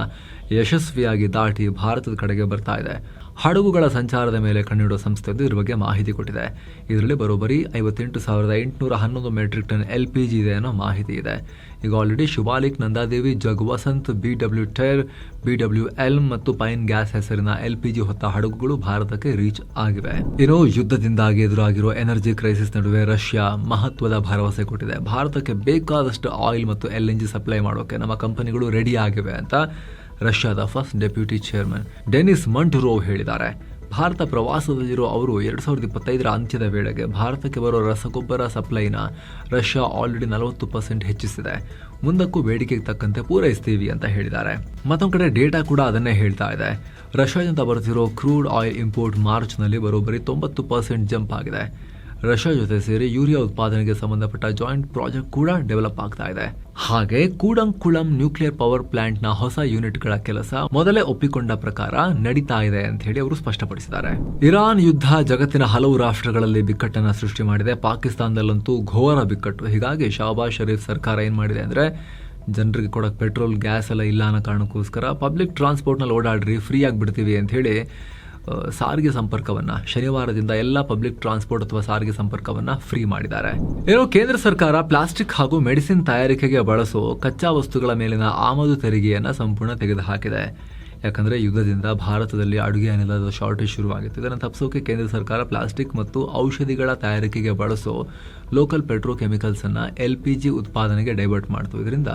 ಯಶಸ್ವಿಯಾಗಿ ದಾಟಿ ಭಾರತದ ಕಡೆಗೆ ಬರ್ತಾ ಇದೆ. ಹಡಗುಗಳ ಸಂಚಾರದ ಮೇಲೆ ಕಣ್ಣಿಡುವ ಸಂಸ್ಥೆಯೊಂದು ಇದ್ರ ಬಗ್ಗೆ ಮಾಹಿತಿ ಕೊಟ್ಟಿದೆ. ಇದರಲ್ಲಿ ಬರೋಬ್ಬರಿ 58,811 ಮೆಟ್ರಿಕ್ ಟನ್ LPG ಇದೆ ಅನ್ನೋ ಮಾಹಿತಿ ಇದೆ. ಈಗ already Shivalik, Nanda Devi, Jag Vasant, BW Tyr, BWL ಮತ್ತು ಪೈನ್ ಗ್ಯಾಸ್ ಹೆಸರಿನ LPG ಹೊತ್ತ ಹಡಗುಗಳು ಭಾರತಕ್ಕೆ ರೀಚ್ ಆಗಿವೆ. ಇನ್ನು ಯುದ್ಧದಿಂದಾಗಿ ಎದುರಾಗಿರೋ ಎನರ್ಜಿ ಕ್ರೈಸಿಸ್ ನಡುವೆ ರಷ್ಯಾ ಮಹತ್ವದ ಭರವಸೆ ಕೊಟ್ಟಿದೆ. ಭಾರತಕ್ಕೆ ಬೇಕಾದಷ್ಟು ಆಯಿಲ್ ಮತ್ತು LNG ಸಪ್ಲೈ ಮಾಡೋಕೆ ನಮ್ಮ ಕಂಪನಿಗಳು ರೆಡಿ ಆಗಿವೆ ಅಂತ ರಷ್ಯಾದ ಫಸ್ಟ್ ಡೆಪ್ಯೂಟಿ ಚೇರ್ಮನ್ ಡೆನಿಸ್ ಮಂಟುರೋವ್ ಹೇಳಿದ್ದಾರೆ. ಭಾರತ ಪ್ರವಾಸದಲ್ಲಿರೋ ಅವರು 2025 ಅಂತ್ಯದ ವೇಳೆಗೆ ಭಾರತಕ್ಕೆ ಬರೋ ರಸಗೊಬ್ಬರ ಸಪ್ಲೈನ ರಷ್ಯಾ ಆಲ್ರೆಡಿ 40% ಹೆಚ್ಚಿಸಿದೆ. ಮುಂದಕ್ಕೂ ಬೇಡಿಕೆಗೆ ತಕ್ಕಂತೆ ಪೂರೈಸ್ತೀವಿ ಅಂತ ಹೇಳಿದ್ದಾರೆ. ಮತ್ತೊಂದು ಕಡೆ ಡೇಟಾ ಕೂಡ ಅದನ್ನೇ ಹೇಳ್ತಾ ಇದೆ. ರಷ್ಯಾದಿಂದ ಬರ್ತಿರೋ ಕ್ರೂಡ್ ಆಯಿಲ್ ಇಂಪೋರ್ಟ್ ಮಾರ್ಚ್ನಲ್ಲಿ ಬರೋಬ್ಬರಿ 90% ಜಂಪ್ ಆಗಿದೆ. ರಷ್ಯಾ ಜೊತೆ ಸೇರಿ ಯೂರಿಯಾ ಉತ್ಪಾದನೆಗೆ ಸಂಬಂಧಪಟ್ಟ ಜಾಯಿಂಟ್ ಪ್ರಾಜೆಕ್ಟ್ ಕೂಡ ಡೆವಲಪ್ ಆಗ್ತಾ ಇದೆ. ಹಾಗೆ ಕೂಡಂಕುಳಂ ನ್ಯೂಕ್ಲಿಯರ್ ಪವರ್ ಪ್ಲಾಂಟ್ ನ ಹೊಸ ಯೂನಿಟ್ಗಳ ಕೆಲಸ ಮೊದಲೇ ಒಪ್ಪಿಕೊಂಡ ಪ್ರಕಾರ ನಡೀತಾ ಇದೆ ಅಂತ ಹೇಳಿ ಅವರು ಸ್ಪಷ್ಟಪಡಿಸಿದ್ದಾರೆ. ಇರಾನ್ ಯುದ್ಧ ಜಗತ್ತಿನ ಹಲವು ರಾಷ್ಟ್ರಗಳಲ್ಲಿ ಬಿಕ್ಕಟ್ಟನ್ನ ಸೃಷ್ಟಿ ಮಾಡಿದೆ. ಪಾಕಿಸ್ತಾನದಲ್ಲಂತೂ ಘೋರ ಬಿಕ್ಕಟ್ಟು. ಹೀಗಾಗಿ ಶಹಬಾಜ್ ಶರೀಫ್ ಸರ್ಕಾರ ಏನ್ ಮಾಡಿದೆ ಅಂದ್ರೆ, ಜನರಿಗೆ ಕೊಡಕ್ಕೆ ಪೆಟ್ರೋಲ್, ಗ್ಯಾಸ್ ಎಲ್ಲ ಇಲ್ಲ ಅನ್ನೋ ಕಾರಣಕ್ಕೋಸ್ಕರ ಪಬ್ಲಿಕ್ ಟ್ರಾನ್ಸ್ಪೋರ್ಟ್ನಲ್ಲಿ ಓಡಾಡ್ರಿ, ಫ್ರೀ ಆಗಿಬಿಡ್ತೀವಿ ಅಂತ ಹೇಳಿ ಸಾರಿಗೆ ಸಂಪರ್ಕವನ್ನು ಶನಿವಾರದಿಂದ ಎಲ್ಲ ಪಬ್ಲಿಕ್ ಟ್ರಾನ್ಸ್ಪೋರ್ಟ್ ಅಥವಾ ಸಾರಿಗೆ ಸಂಪರ್ಕವನ್ನು ಫ್ರೀ ಮಾಡಿದ್ದಾರೆ. ಏನೋ ಕೇಂದ್ರ ಸರ್ಕಾರ ಪ್ಲಾಸ್ಟಿಕ್ ಹಾಗೂ ಮೆಡಿಸಿನ್ ತಯಾರಿಕೆಗೆ ಬಳಸೋ ಕಚ್ಚಾ ವಸ್ತುಗಳ ಮೇಲಿನ ಆಮದು ತೆರಿಗೆಯನ್ನು ಸಂಪೂರ್ಣ ತೆಗೆದುಹಾಕಿದೆ. ಯಾಕಂದರೆ ಯುದ್ಧದಿಂದ ಭಾರತದಲ್ಲಿ ಅಡುಗೆ ಅನಿಲದ ಶಾರ್ಟೇಜ್ ಶುರುವಾಗಿತ್ತು. ಇದನ್ನು ತಪ್ಪಿಸೋಕೆ ಕೇಂದ್ರ ಸರ್ಕಾರ ಪ್ಲಾಸ್ಟಿಕ್ ಮತ್ತು ಔಷಧಿಗಳ ತಯಾರಿಕೆಗೆ ಬಳಸೋ ಲೋಕಲ್ ಪೆಟ್ರೋಕೆಮಿಕಲ್ಸನ್ನು LPG ಉತ್ಪಾದನೆಗೆ ಡೈವರ್ಟ್ ಮಾಡ್ತು. ಇದರಿಂದ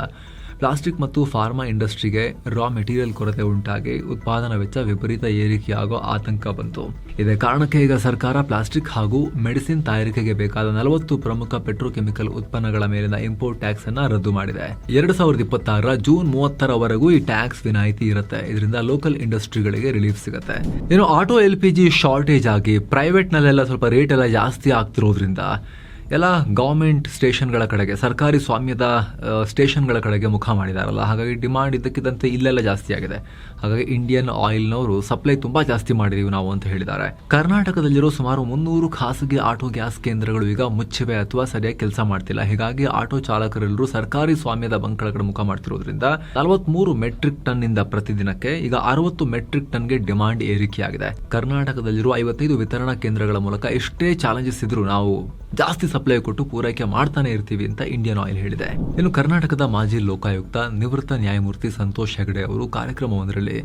ಪ್ಲಾಸ್ಟಿಕ್ ಮತ್ತು ಫಾರ್ಮಾ ಇಂಡಸ್ಟ್ರಿಗೆ ರಾ ಮೆಟೀರಿಯಲ್ ಕೊರತೆ ಉಂಟಾಗಿ ಉತ್ಪಾದನಾ ವೆಚ್ಚ ವಿಪರೀತ ಏರಿಕೆಯಾಗೋ ಆತಂಕ ಬಂತು. ಇದೇ ಕಾರಣಕ್ಕೆ ಈಗ ಸರ್ಕಾರ ಪ್ಲಾಸ್ಟಿಕ್ ಹಾಗೂ ಮೆಡಿಸಿನ್ ತಯಾರಿಕೆಗೆ ಬೇಕಾದ 40 ಪ್ರಮುಖ ಪೆಟ್ರೋಕೆಮಿಕಲ್ ಉತ್ಪನ್ನಗಳ ಮೇಲಿನ ಇಂಪೋರ್ಟ್ ಟ್ಯಾಕ್ಸ್ ಅನ್ನ ರದ್ದು ಮಾಡಿದೆ. 2026 ಜೂನ್ 30ರವರೆಗೂ ಈ ಟ್ಯಾಕ್ಸ್ ವಿನಾಯಿತಿ ಇರುತ್ತೆ. ಇದರಿಂದ ಲೋಕಲ್ ಇಂಡಸ್ಟ್ರಿಗಳಿಗೆ ರಿಲೀಫ್ ಸಿಗುತ್ತೆ. ಇನ್ನು ಆಟೋ LPG ಶಾರ್ಟೇಜ್ ಆಗಿ ಪ್ರೈವೇಟ್ ನಲ್ಲೆಲ್ಲ ಸ್ವಲ್ಪ ರೇಟ್ ಎಲ್ಲ ಜಾಸ್ತಿ ಆಗ್ತಿರೋದ್ರಿಂದ ಎಲ್ಲ ಗೌರ್ಮೆಂಟ್ ಸ್ಟೇಷನ್ಗಳ ಕಡೆಗೆ, ಸರ್ಕಾರಿ ಸ್ವಾಮ್ಯದ ಸ್ಟೇಷನ್ಗಳ ಕಡೆಗೆ ಮುಖ ಮಾಡಿದಾರಲ್ಲ, ಹಾಗಾಗಿ ಡಿಮಾಂಡ್ ಇದ್ದಕ್ಕಿದ್ದಂತೆ ಇಲ್ಲೆಲ್ಲ ಜಾಸ್ತಿ ಆಗಿದೆ. ಹಾಗಾಗಿ ಇಂಡಿಯನ್ ಆಯಿಲ್ನವರು ಸಪ್ಲೈ ತುಂಬಾ ಜಾಸ್ತಿ ಮಾಡಿದೀವಿ ನಾವು ಅಂತ ಹೇಳಿದ್ದಾರೆ. ಕರ್ನಾಟಕದಲ್ಲಿರೋ ಸುಮಾರು 300 ಖಾಸಗಿ ಆಟೋ ಗ್ಯಾಸ್ ಕೇಂದ್ರಗಳು ಈಗ ಮುಚ್ಚಿವೆ ಅಥವಾ ಸರಿಯಾಗಿ ಕೆಲಸ ಮಾಡ್ತಿಲ್ಲ. ಹೀಗಾಗಿ ಆಟೋ ಚಾಲಕರೆಲ್ಲರೂ ಸರ್ಕಾರಿ ಸ್ವಾಮ್ಯದ ಬಂಕ್ಗಳ ಕಡೆ ಮುಖ ಮಾಡ್ತಿರೋದ್ರಿಂದ 43 ಮೆಟ್ರಿಕ್ ಟನ್ ಇಂದ ಪ್ರತಿದಿನಕ್ಕೆ ಈಗ 60 ಮೆಟ್ರಿಕ್ ಟನ್ಗೆ ಡಿಮಾಂಡ್ ಏರಿಕೆಯಾಗಿದೆ. ಕರ್ನಾಟಕದಲ್ಲಿರುವ 55 ವಿತರಣಾ ಕೇಂದ್ರಗಳ ಮೂಲಕ ಎಷ್ಟೇ ಚಾಲೆಂಜಸ್ ಇದ್ರೂ ನಾವು ಜಾಸ್ತಿ ಸಪ್ಲೈ ಕೊಟ್ಟು ಪೂರೈಕೆ ಮಾಡ್ತಾನೆ ಇರ್ತೀವಿ ಅಂತ ಇಂಡಿಯನ್ ಆಯಿಲ್ ಹೇಳಿದೆ. ಇನ್ನು ಕರ್ನಾಟಕದ ಮಾಜಿ ಲೋಕಾಯುಕ್ತ ನಿವೃತ್ತ ನ್ಯಾಯಮೂರ್ತಿ ಸಂತೋಷ್ ಹೆಗಡೆ ಅವರು ಕಾರ್ಯಕ್ರಮವೊಂದರಲ್ಲಿ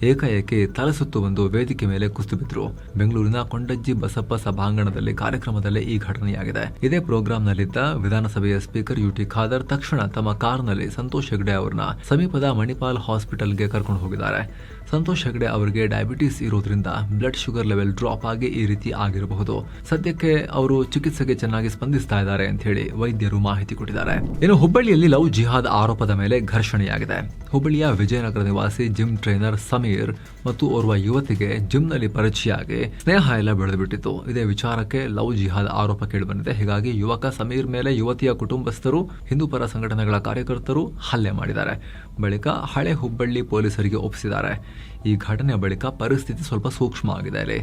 ಏಕಾಏಕಿ ತಲೆಸುತ್ತು ಬಂದು ವೇದಿಕೆ ಮೇಲೆ ಕುಸಿದು ಬಿದ್ರು. ಬೆಂಗಳೂರಿನ ಕೊಂಡಜ್ಜಿ ಬಸಪ್ಪ ಸಭಾಂಗಣದಲ್ಲಿ ಕಾರ್ಯಕ್ರಮದಲ್ಲಿ ಈ ಘಟನೆಯಾಗಿದೆ. ಇದೇ ಪ್ರೋಗ್ರಾಂನಲ್ಲಿದ್ದ ವಿಧಾನಸಭೆಯ ಸ್ಪೀಕರ್ UT ಖಾದರ್ ತಕ್ಷಣ ತಮ್ಮ ಕಾರ್ನಲ್ಲಿ ಸಂತೋಷ್ ಹೆಗಡೆ ಅವರನ್ನ ಸಮೀಪದ ಮಣಿಪಾಲ್ ಹಾಸ್ಪಿಟಲ್ಗೆ ಕರ್ಕೊಂಡು ಹೋಗಿದ್ದಾರೆ. ಸಂತೋಷ್ ಹೆಗಡೆ ಅವರಿಗೆ ಡಯಾಬಿಟಿಸ್ ಇರೋದ್ರಿಂದ ಬ್ಲಡ್ ಶುಗರ್ ಲೆವೆಲ್ ಡ್ರಾಪ್ ಆಗಿ ಈ ರೀತಿ ಆಗಿರಬಹುದು. ಸದ್ಯಕ್ಕೆ ಅವರು ಚಿಕಿತ್ಸೆಗೆ ಚೆನ್ನಾಗಿ ಸ್ಪಂದಿಸ್ತಾ ಇದ್ದಾರೆ ಅಂತ ಹೇಳಿ ವೈದ್ಯರು ಮಾಹಿತಿ ಕೊಟ್ಟಿದ್ದಾರೆ. ಇನ್ನು ಹುಬ್ಬಳ್ಳಿಯಲ್ಲಿ ಲವ್ ಜಿಹಾದ್ ಆರೋಪದ ಮೇಲೆ ಘರ್ಷಣೆಯಾಗಿದೆ. ಹುಬ್ಬಳ್ಳಿಯ ವಿಜಯನಗರ ನಿವಾಸಿ ಜಿಮ್ ಟ್ರೈನರ್ ಸಮೀರ್ ಮತ್ತು ಓರ್ವ ಯುವತಿಗೆ ಜಿಮ್ನಲ್ಲಿ ಪರಿಚಯ ಆಗಿ ಸ್ನೇಹ ಎಲ್ಲ ಬೆಳೆದುಬಿಟ್ಟಿತ್ತು. ಇದೇ ವಿಚಾರಕ್ಕೆ ಲವ್ ಜಿಹಾದ್ ಆರೋಪ ಕೇಳಿಬಂದಿದೆ. ಹೀಗಾಗಿ ಯುವಕ ಸಮೀರ್ ಮೇಲೆ ಯುವತಿಯ ಕುಟುಂಬಸ್ಥರು, ಹಿಂದೂ ಪರ ಸಂಘಟನೆಗಳ ಕಾರ್ಯಕರ್ತರು ಹಲ್ಲೆ ಮಾಡಿದ್ದಾರೆ. ಬಳಿಕ ಹಳೆ ಹುಬ್ಬಳ್ಳಿ ಪೊಲೀಸರಿಗೆ ಒಪ್ಪಿಸಿದ್ದಾರೆ. ಈ ಘಟನೆಯ ಬಳಿಕ ಪರಿಸ್ಥಿತಿ ಸ್ವಲ್ಪ ಸೂಕ್ಷ್ಮ ಆಗಿದೆ. ಅಲ್ಲಿ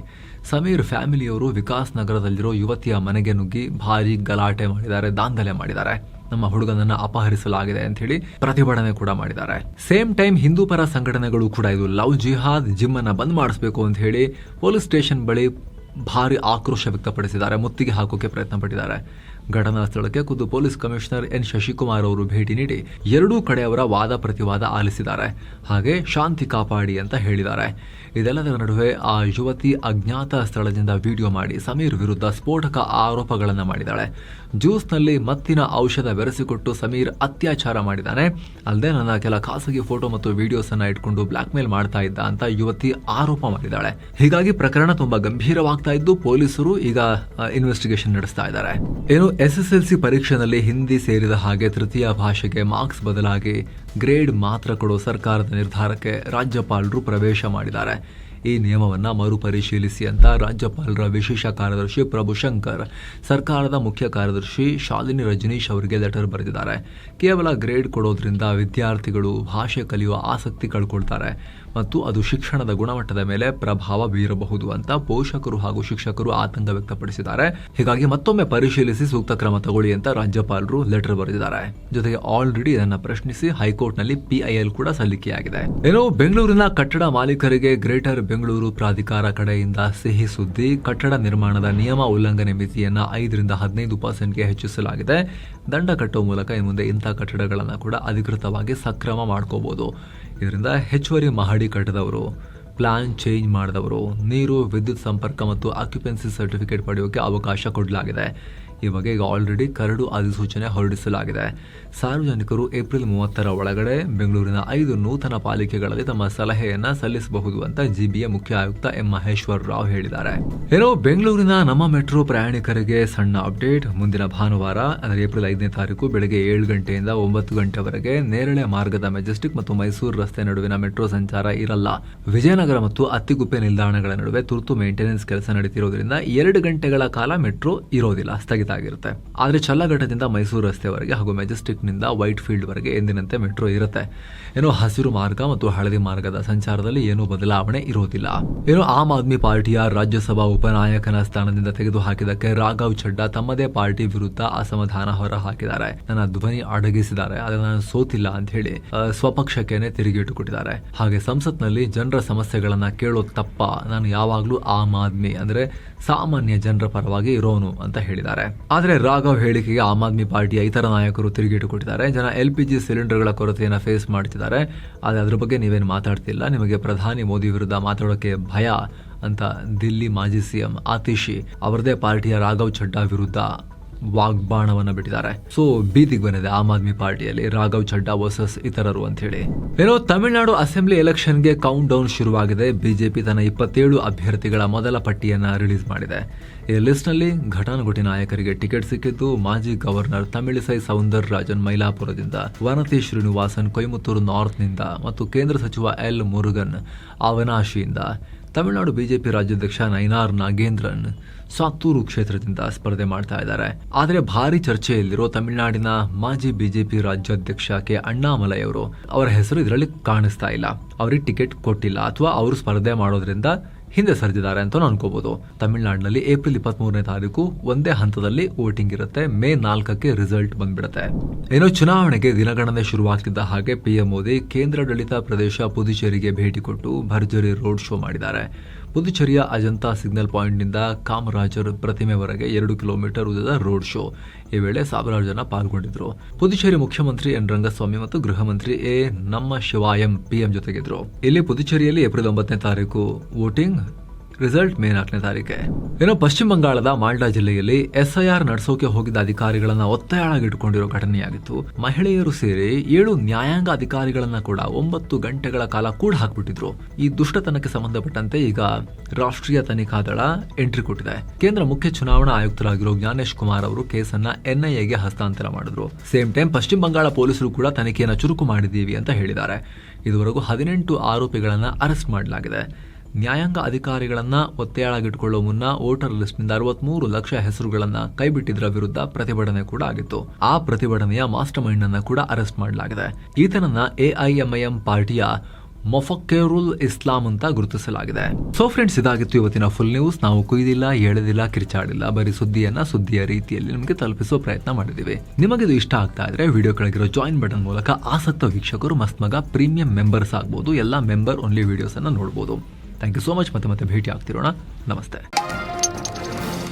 ಸಮೀರ್ ಫ್ಯಾಮಿಲಿಯವರು ವಿಕಾಸ್ ನಗರದಲ್ಲಿರೋ ಯುವತಿಯ ಮನೆಗೆ ನುಗ್ಗಿ ಭಾರಿ ಗಲಾಟೆ ಮಾಡಿದ್ದಾರೆ, ದಾಂಧಲೆ ಮಾಡಿದ್ದಾರೆ. ನಮ್ಮ ಹುಡುಗನನ್ನ ಅಪಹರಿಸಲಾಗಿದೆ ಅಂತ ಹೇಳಿ ಪ್ರತಿಭಟನೆ ಕೂಡ ಮಾಡಿದ್ದಾರೆ. ಸೇಮ್ ಟೈಮ್ ಹಿಂದೂ ಪರ ಸಂಘಟನೆಗಳು ಕೂಡ ಇದು ಲವ್ ಜಿಹಾದ್ ಜಿಮ್ ಅನ್ನ ಬಂದ್ ಮಾಡಿಸಬೇಕು ಅಂತ ಹೇಳಿ ಪೊಲೀಸ್ ಸ್ಟೇಷನ್ ಬಳಿ ಭಾರಿ ಆಕ್ರೋಶ ವ್ಯಕ್ತಪಡಿಸಿದ್ದಾರೆ, ಮುತ್ತಿಗೆ ಹಾಕೋಕೆ ಪ್ರಯತ್ನ ಪಟ್ಟಿದ್ದಾರೆ. ಘಟನಾ ಸ್ಥಳಕ್ಕೆ ಖುದ್ದು ಪೊಲೀಸ್ ಕಮಿಷನರ್ ಎನ್ ಶಶಿಕುಮಾರ್ ಅವರು ಭೇಟಿ ನೀಡಿ ಎರಡೂ ಕಡೆಯವರ ವಾದ ಪ್ರತಿವಾದ ಆಲಿಸಿದ್ದಾರೆ. ಹಾಗೆ ಶಾಂತಿ ಕಾಪಾಡಿ ಅಂತ ಹೇಳಿದ್ದಾರೆ. ಇದೆಲ್ಲದರ ನಡುವೆ ಆ ಯುವತಿ ಅಜ್ಞಾತ ಸ್ಥಳದಿಂದ ವಿಡಿಯೋ ಮಾಡಿ ಸಮೀರ್ ವಿರುದ್ಧ ಸ್ಫೋಟಕ ಆರೋಪಗಳನ್ನು ಮಾಡಿದ್ದಾಳೆ. ಜ್ಯೂಸ್ನಲ್ಲಿ ಮತ್ತಿನ ಔಷಧ ಬೆರೆಸಿಕೊಟ್ಟು ಸಮೀರ್ ಅತ್ಯಾಚಾರ ಮಾಡಿದ್ದಾನೆ. ಅಲ್ಲದೆ ನನ್ನ ಕೆಲ ಖಾಸಗಿ ಫೋಟೋ ಮತ್ತು ವಿಡಿಯೋಸ್ ಅನ್ನ ಇಟ್ಕೊಂಡು ಬ್ಲಾಕ್ ಮೇಲ್ ಮಾಡ್ತಾ ಇದ್ದ ಅಂತ ಯುವತಿ ಆರೋಪ ಮಾಡಿದ್ದಾಳೆ. ಹೀಗಾಗಿ ಪ್ರಕರಣ ತುಂಬಾ ಗಂಭೀರವಾಗ್ತಾ ಇದ್ದು ಪೊಲೀಸರು ಈಗ ಇನ್ವೆಸ್ಟಿಗೇಷನ್ ನಡೆಸ್ತಾ ಇದ್ದಾರೆ. ಏನು SSLC ಪರೀಕ್ಷೆಯಲ್ಲಿ ಹಿಂದಿ ಸೇರಿದ ಹಾಗೆ ತೃತೀಯ ಭಾಷೆಗೆ ಮಾರ್ಕ್ಸ್ ಬದಲಾಗಿ ಗ್ರೇಡ್ ಮಾತ್ರ ಕೊಡೋ ಸರ್ಕಾರದ ನಿರ್ಧಾರಕ್ಕೆ ರಾಜ್ಯಪಾಲರು ಪ್ರವೇಶ ಮಾಡಿದ್ದಾರೆ. ಈ ನಿಯಮವನ್ನು ಮರುಪರಿಶೀಲಿಸಿ ಅಂತ ರಾಜ್ಯಪಾಲರ ವಿಶೇಷ ಕಾರ್ಯದರ್ಶಿ ಪ್ರಭುಶಂಕರ್ ಸರ್ಕಾರದ ಮುಖ್ಯ ಕಾರ್ಯದರ್ಶಿ ಶಾಲಿನಿ ರಜನೀಶ್ ಅವರಿಗೆ ಲೆಟರ್ ಬರೆದಿದ್ದಾರೆ. ಕೇವಲ ಗ್ರೇಡ್ ಕೊಡೋದ್ರಿಂದ ವಿದ್ಯಾರ್ಥಿಗಳು ಭಾಷೆ ಕಲಿಯುವ ಆಸಕ್ತಿ ಕಳ್ಕೊಳ್ತಾರೆ ಮತ್ತು ಅದು ಶಿಕ್ಷಣದ ಗುಣಮಟ್ಟದ ಮೇಲೆ ಪ್ರಭಾವ ಬೀರಬಹುದು ಅಂತ ಪೋಷಕರು ಹಾಗೂ ಶಿಕ್ಷಕರು ಆತಂಕ ವ್ಯಕ್ತಪಡಿಸಿದ್ದಾರೆ. ಹೀಗಾಗಿ ಮತ್ತೊಮ್ಮೆ ಪರಿಶೀಲಿಸಿ ಸೂಕ್ತ ಕ್ರಮ ತಗೊಳ್ಳಿ ಅಂತ ರಾಜ್ಯಪಾಲರು ಲೆಟರ್ ಬರೆದಿದ್ದಾರೆ. ಜೊತೆಗೆ ಆಲ್ರೆಡಿ ಇದನ್ನು ಪ್ರಶ್ನಿಸಿ ಹೈಕೋರ್ಟ್ನಲ್ಲಿ PIL ಕೂಡ ಸಲ್ಲಿಕೆಯಾಗಿದೆ. ಏನೋ ಬೆಂಗಳೂರಿನ ಕಟ್ಟಡ ಮಾಲೀಕರಿಗೆ ಗ್ರೇಟರ್ ಬೆಂಗಳೂರು ಪ್ರಾಧಿಕಾರ ಕಡೆಯಿಂದ ಸಿಹಿ ಸುದ್ದಿ. ಕಟ್ಟಡ ನಿರ್ಮಾಣದ ನಿಯಮ ಉಲ್ಲಂಘನೆ ಮಿತಿಯನ್ನ 5ರಿಂದ 15% ಹೆಚ್ಚಿಸಲಾಗಿದೆ. ದಂಡ ಕಟ್ಟುವ ಮೂಲಕ ಇನ್ನು ಮುಂದೆ ಇಂಥ ಕಟ್ಟಡಗಳನ್ನು ಕೂಡ ಅಧಿಕೃತವಾಗಿ ಸಕ್ರಮ ಮಾಡ್ಕೋಬಹುದು. ಇದರಿಂದ ಹೆಚ್ಚುವರಿ ಮಹಡಿ ಕಟ್ಟದವರು, ಪ್ಲಾನ್ ಚೇಂಜ್ ಮಾಡಿದವರು, ನೀರು, ವಿದ್ಯುತ್ ಸಂಪರ್ಕ ಮತ್ತು ಆಕ್ಯುಪೆನ್ಸಿ ಸರ್ಟಿಫಿಕೇಟ್ ಪಡೆಯೋಕೆ ಅವಕಾಶ ಕೊಡಲಾಗಿದೆ. ಈ ಬಗ್ಗೆ ಈಗ ಆಲ್ರೆಡಿ ಕರಡು ಅಧಿಸೂಚನೆ ಹೊರಡಿಸಲಾಗಿದೆ. ಸಾರ್ವಜನಿಕರು ಏಪ್ರಿಲ್ 30ರ ಒಳಗಡೆ ಬೆಂಗಳೂರಿನ 5 ನೂತನ ಪಾಲಿಕೆಗಳಲ್ಲಿ ತಮ್ಮ ಸಲಹೆಯನ್ನ ಸಲ್ಲಿಸಬಹುದು ಅಂತ GBA ಮುಖ್ಯ ಆಯುಕ್ತ ಎಂ ಮಹೇಶ್ವರ್ ರಾವ್ ಹೇಳಿದ್ದಾರೆ. ಏನೋ ಬೆಂಗಳೂರಿನ ನಮ್ಮ ಮೆಟ್ರೋ ಪ್ರಯಾಣಿಕರಿಗೆ ಸಣ್ಣ ಅಪ್ಡೇಟ್. ಮುಂದಿನ ಭಾನುವಾರ ಅಂದರೆ ಏಪ್ರಿಲ್ 5ನೇ ತಾರೀಕು ಬೆಳಗ್ಗೆ 7 ಗಂಟೆಯಿಂದ 9 ಗಂಟೆವರೆಗೆ ನೇರಳೆ ಮಾರ್ಗದ ಮೆಜೆಸ್ಟಿಕ್ ಮತ್ತು ಮೈಸೂರು ರಸ್ತೆ ನಡುವಿನ ಮೆಟ್ರೋ ಸಂಚಾರ ಇರಲ್ಲ. ವಿಜಯನಗರ ಮತ್ತು ಅತ್ತಿಗುಪ್ಪೆ ನಿಲ್ದಾಣಗಳ ನಡುವೆ ತುರ್ತು ಮೇಂಟೆನೆನ್ಸ್ ಕೆಲಸ ನಡೀತಿರೋದ್ರಿಂದ 2 ಗಂಟೆಗಳ ಕಾಲ ಮೆಟ್ರೋ ಇರೋದಿಲ್ಲ, ಸ್ಥಗಿತ ಆಗಿರುತ್ತೆ. ಆದ್ರೆ ಚಲ್ಲಘಟ್ಟದಿಂದ ಮೈಸೂರು ರಸ್ತೆವರೆಗೆ ಹಾಗೂ ಮೆಜೆಸ್ಟಿಕ್ ನಿಂದ ವೈಟ್ ಫೀಲ್ಡ್ ವರೆಗೆ ಎಂದಿನಂತೆ ಮೆಟ್ರೋ ಇರುತ್ತೆ. ಏನೋ ಹಸಿರು ಮಾರ್ಗ ಮತ್ತು ಹಳದಿ ಮಾರ್ಗದ ಸಂಚಾರದಲ್ಲಿ ಏನೂ ಬದಲಾವಣೆ ಇರೋದಿಲ್ಲ. ಏನೋ ಆಮ್ ಆದ್ಮಿ ಪಾರ್ಟಿಯ ರಾಜ್ಯಸಭಾ ಉಪನಾಯಕನ ಸ್ಥಾನದಿಂದ ತೆಗೆದುಹಾಕಿದ್ದಕ್ಕೆ ರಾಘವ್ ಚಡ್ಡಾ ತಮ್ಮದೇ ಪಾರ್ಟಿ ವಿರುದ್ಧ ಅಸಮಾಧಾನ ಹೊರ ಹಾಕಿದ್ದಾರೆ. ನನ್ನ ಧ್ವನಿ ಅಡಗಿಸಿದ್ದಾರೆ, ಆದರೆ ನಾನು ಸೋತಿಲ್ಲ ಅಂತ ಹೇಳಿ ಸ್ವಪಕ್ಷಕ್ಕೇನೆ ತಿರುಗೇಟು ಕೊಟ್ಟಿದ್ದಾರೆ. ಹಾಗೆ ಸಂಸತ್ನಲ್ಲಿ ಜನರ ಸಮಸ್ಯೆಗಳನ್ನ ಕೇಳೋದು ತಪ್ಪ, ನಾನು ಯಾವಾಗ್ಲೂ ಆಮ್ ಆದ್ಮಿ ಅಂದ್ರೆ ಸಾಮಾನ್ಯ ಜನರ ಪರವಾಗಿ ಇರೋನು ಅಂತ ಹೇಳಿದ್ದಾರೆ. ಆದ್ರೆ ರಾಘವ್ ಹೇಳಿಕೆಗೆ ಆಮ್ ಆದ್ಮಿ ಪಾರ್ಟಿಯ ಇತರ ನಾಯಕರು ತಿರುಗೇಟು ಕೊಟ್ಟಿದ್ದಾರೆ. ಜನ LPG ಸಿಲಿಂಡರ್ಗಳ ಕೊರತೆಯನ್ನು ಫೇಸ್ ಮಾಡ್ತಿದ್ದಾರೆ, ಆದರೆ ಅದ್ರ ಬಗ್ಗೆ ನೀವೇನು ಮಾತಾಡ್ತಿಲ್ಲ, ನಿಮಗೆ ಪ್ರಧಾನಿ ಮೋದಿ ವಿರುದ್ಧ ಮಾತಾಡೋಕೆ ಭಯ ಅಂತ ದಿಲ್ಲಿ ಮಾಜಿ CM ಆತಿಶಿ ಅವರದೇ ಪಾರ್ಟಿಯ ರಾಘವ್ ಚಡ್ಡಾ ವಿರುದ್ಧ ವಾಗ್ಬಾಣವನ್ನ ಬಿಟ್ಟಿದ್ದಾರೆ. ಸೊ ಬೀದಿಗೆ ಬಂದಿದೆ ಆಮ್ ಆದ್ಮಿ ಪಾರ್ಟಿಯಲ್ಲಿ ರಾಘವ್ ಚಡ್ಡಾ ವರ್ಸಸ್ ಇತರರು ಅಂತ ಹೇಳಿ. ಏನೋ ತಮಿಳುನಾಡು ಅಸೆಂಬ್ಲಿ ಎಲೆಕ್ಷನ್ಗೆ ಕೌಂಟ್ ಡೌನ್ ಶುರುವಾಗಿದೆ. ಬಿಜೆಪಿ ತನ್ನ 27 ಅಭ್ಯರ್ಥಿಗಳ ಮೊದಲ ಪಟ್ಟಿಯನ್ನ ರಿಲೀಸ್ ಮಾಡಿದೆ. ಈ ಲಿಸ್ಟ್ ನಲ್ಲಿ ಘಟಾನುಘಟಿ ನಾಯಕರಿಗೆ ಟಿಕೆಟ್ ಸಿಕ್ಕಿದ್ದು. ಮಾಜಿ ಗವರ್ನರ್ ತಮಿಳಿಸೈ ಸೌಂದರ್ ರಾಜನ್ ಮೈಲಾಪುರದಿಂದ, ವನತಿ ಶ್ರೀನಿವಾಸನ್ ಕೊಯಮತ್ತೂರು ನಾರ್ತ್ ನಿಂದ ಮತ್ತು ಕೇಂದ್ರ ಸಚಿವ L ಮುರುಗನ್ ಅವನಾಶಿಯಿಂದ, ತಮಿಳುನಾಡು ಬಿಜೆಪಿ ರಾಜ್ಯಾಧ್ಯಕ್ಷ ನೈನಾರ್ ನಾಗೇಂದ್ರನ್ ಸಾತ್ತೂರು ಕ್ಷೇತ್ರದಿಂದ ಸ್ಪರ್ಧೆ ಮಾಡ್ತಾ ಇದ್ದಾರೆ. ಆದರೆ ಭಾರಿ ಚರ್ಚೆಯಲ್ಲಿರೋ ತಮಿಳುನಾಡಿನ ಮಾಜಿ ಬಿಜೆಪಿ ರಾಜ್ಯಾಧ್ಯಕ್ಷ ಕೆ ಅಣ್ಣಾಮಲೈ ಅವರು, ಅವರ ಹೆಸರು ಇದರಲ್ಲಿ ಕಾಣಿಸ್ತಾ ಇಲ್ಲ. ಅವರಿಗೆ ಟಿಕೆಟ್ ಕೊಟ್ಟಿಲ್ಲ ಅಥವಾ ಅವರು ಸ್ಪರ್ಧೆ ಮಾಡೋದ್ರಿಂದ ಹಿಂದೆ ಸರಿದಿದ್ದಾರೆ ಅಂತ ಅನ್ಕೋಬಹುದು. ತಮಿಳುನಾಡಿನಲ್ಲಿ ಏಪ್ರಿಲ್ 23ನೇ ತಾರೀಕು ಒಂದೇ ಹಂತದಲ್ಲಿ ವೋಟಿಂಗ್ ಇರುತ್ತೆ. ಮೇ 4ಕ್ಕೆ ರಿಸಲ್ಟ್ ಬಂದ್ಬಿಡುತ್ತೆ. ಏನೋ ಚುನಾವಣೆಗೆ ದಿನಗಣನೆ ಶುರುವಾಗ್ತಿದ್ದ ಹಾಗೆ PM ಮೋದಿ ಕೇಂದ್ರಾಡಳಿತ ಪ್ರದೇಶ ಪುದುಚೇರಿಗೆ ಭೇಟಿ ಕೊಟ್ಟು ಭರ್ಜರಿ ರೋಡ್ ಶೋ ಮಾಡಿದ್ದಾರೆ. ಪುದುಚೇರಿಯ ಅಜಂತಾ ಸಿಗ್ನಲ್ ಪಾಯಿಂಟ್ನಿಂದ ಕಾಮರಾಜರ್ ಪ್ರತಿಮೆವರೆಗೆ 2 ಕಿಲೋಮೀಟರ್ ಉದ್ದದ ರೋಡ್ ಶೋ. ಈ ವೇಳೆ ಸಾವಿರಾರು ಜನ ಪಾಲ್ಗೊಂಡಿದ್ರು. ಪುದುಚೇರಿ ಮುಖ್ಯಮಂತ್ರಿ ಎನ್ ರಂಗಸ್ವಾಮಿ ಮತ್ತು ಗೃಹ ಮಂತ್ರಿ ಎ ನಮ್ಮ ಶಿವಾಯಂ PM ಜೊತೆಗಿದ್ರು. ಇಲ್ಲಿ ಪುದುಚೇರಿಯಲ್ಲಿ ಏಪ್ರಿಲ್ 9ನೇ ತಾರೀಕು ವೋಟಿಂಗ್, ರಿಸಲ್ಟ್ ಮೇ 4ನೇ ತಾರೀಕೆ. ಇನ್ನು ಪಶ್ಚಿಮ ಬಂಗಾಳದ ಮಾಲ್ಡಾ ಜಿಲ್ಲೆಯಲ್ಲಿ SIR ನಡೆಸೋಕೆ ಹೋಗಿದ್ದ ಅಧಿಕಾರಿಗಳನ್ನ ಒತ್ತೆಯಾಳಾಗಿಟ್ಟುಕೊಂಡಿರೋ ಘಟನೆಯಾಗಿತ್ತು. ಮಹಿಳೆಯರು ಸೇರಿ 7 ನ್ಯಾಯಾಂಗ ಅಧಿಕಾರಿಗಳನ್ನ ಕೂಡ 9 ಗಂಟೆಗಳ ಕಾಲ ಕೂಡ ಹಾಕ್ಬಿಟ್ಟಿದ್ರು. ಈ ದುಷ್ಟತನಕ್ಕೆ ಸಂಬಂಧಪಟ್ಟಂತೆ ಈಗ ರಾಷ್ಟ್ರೀಯ ತನಿಖಾ ದಳ ಎಂಟ್ರಿ ಕೊಟ್ಟಿದೆ. ಕೇಂದ್ರ ಮುಖ್ಯ ಚುನಾವಣಾ ಆಯುಕ್ತರಾಗಿರೋ ಜ್ಞಾನೇಶ್ ಕುಮಾರ್ ಅವರು ಕೇಸನ್ನ NIAಗೆ ಹಸ್ತಾಂತರ ಮಾಡಿದ್ರು. ಸೇಮ್ ಟೈಮ್ ಪಶ್ಚಿಮ ಬಂಗಾಳ ಪೊಲೀಸರು ಕೂಡ ತನಿಖೆಯನ್ನು ಚುರುಕು ಮಾಡಿದ್ದೀವಿ ಅಂತ ಹೇಳಿದ್ದಾರೆ. ಇದುವರೆಗೂ 18 ಆರೋಪಿಗಳನ್ನ ಅರೆಸ್ಟ್ ಮಾಡಲಾಗಿದೆ. ನ್ಯಾಯಾಂಗ ಅಧಿಕಾರಿಗಳನ್ನ ಒತ್ತೆಯಾಳಾಗಿಟ್ಟುಕೊಳ್ಳುವ ಮುನ್ನ ವೋಟರ್ ಲಿಸ್ಟ್ನಿಂದ 63 ಲಕ್ಷ ಹೆಸರುಗಳನ್ನ ಕೈಬಿಟ್ಟಿದ್ರ ವಿರುದ್ಧ ಪ್ರತಿಭಟನೆ ಕೂಡ ಆಗಿತ್ತು. ಆ ಪ್ರತಿಭಟನೆಯ ಮಾಸ್ಟರ್ ಮೈಂಡ್ ಅನ್ನ ಕೂಡ ಅರೆಸ್ಟ್ ಮಾಡಲಾಗಿದೆ. ಈತನನ್ನ AIMIM ಪಾರ್ಟಿಯ ಮೊಫಕ್ಕರುಲ್ ಇಸ್ಲಾಂ ಅಂತ ಗುರುತಿಸಲಾಗಿದೆ. ಸೊ ಫ್ರೆಂಡ್ಸ್, ಇದಾಗಿತ್ತು ಇವತ್ತಿನ ಫುಲ್ ನ್ಯೂಸ್. ನಾವು ಕುಯ್ದಿಲ್ಲ, ಎಳೆದಿಲ್ಲ, ಕಿರ್ಚಾಡಿಲ್ಲ, ಬರೀ ಸುದ್ದಿಯ ರೀತಿಯಲ್ಲಿ ನಿಮಗೆ ತಲುಪಿಸೋ ಪ್ರಯತ್ನ ಮಾಡಿದ್ದೀವಿ. ನಿಮಗಿದು ಇಷ್ಟ ಆಗ್ತಾ ಇದ್ರೆ ವಿಡಿಯೋ ಕೆಳಗಿರೋ ಜಾಯಿನ್ ಬಟನ್ ಮೂಲಕ ಆಸಕ್ತ ವೀಕ್ಷಕರು ಮಸ್ತ್ ಮಗ ಪ್ರೀಮಿಯಂ ಮೆಂಬರ್ಸ್ ಆಗ್ಬೋದು. ಎಲ್ಲ ಮೆಂಬರ್ ಓನ್ಲಿ ವಿಡಿಯೋಸ್ ಅನ್ನ ನೋಡಬಹುದು. Thank you so much. ಮತ್ತೆ ಭೇಟಿ ಆಗ್ತಿರೋಣ. ನಮಸ್ತೆ.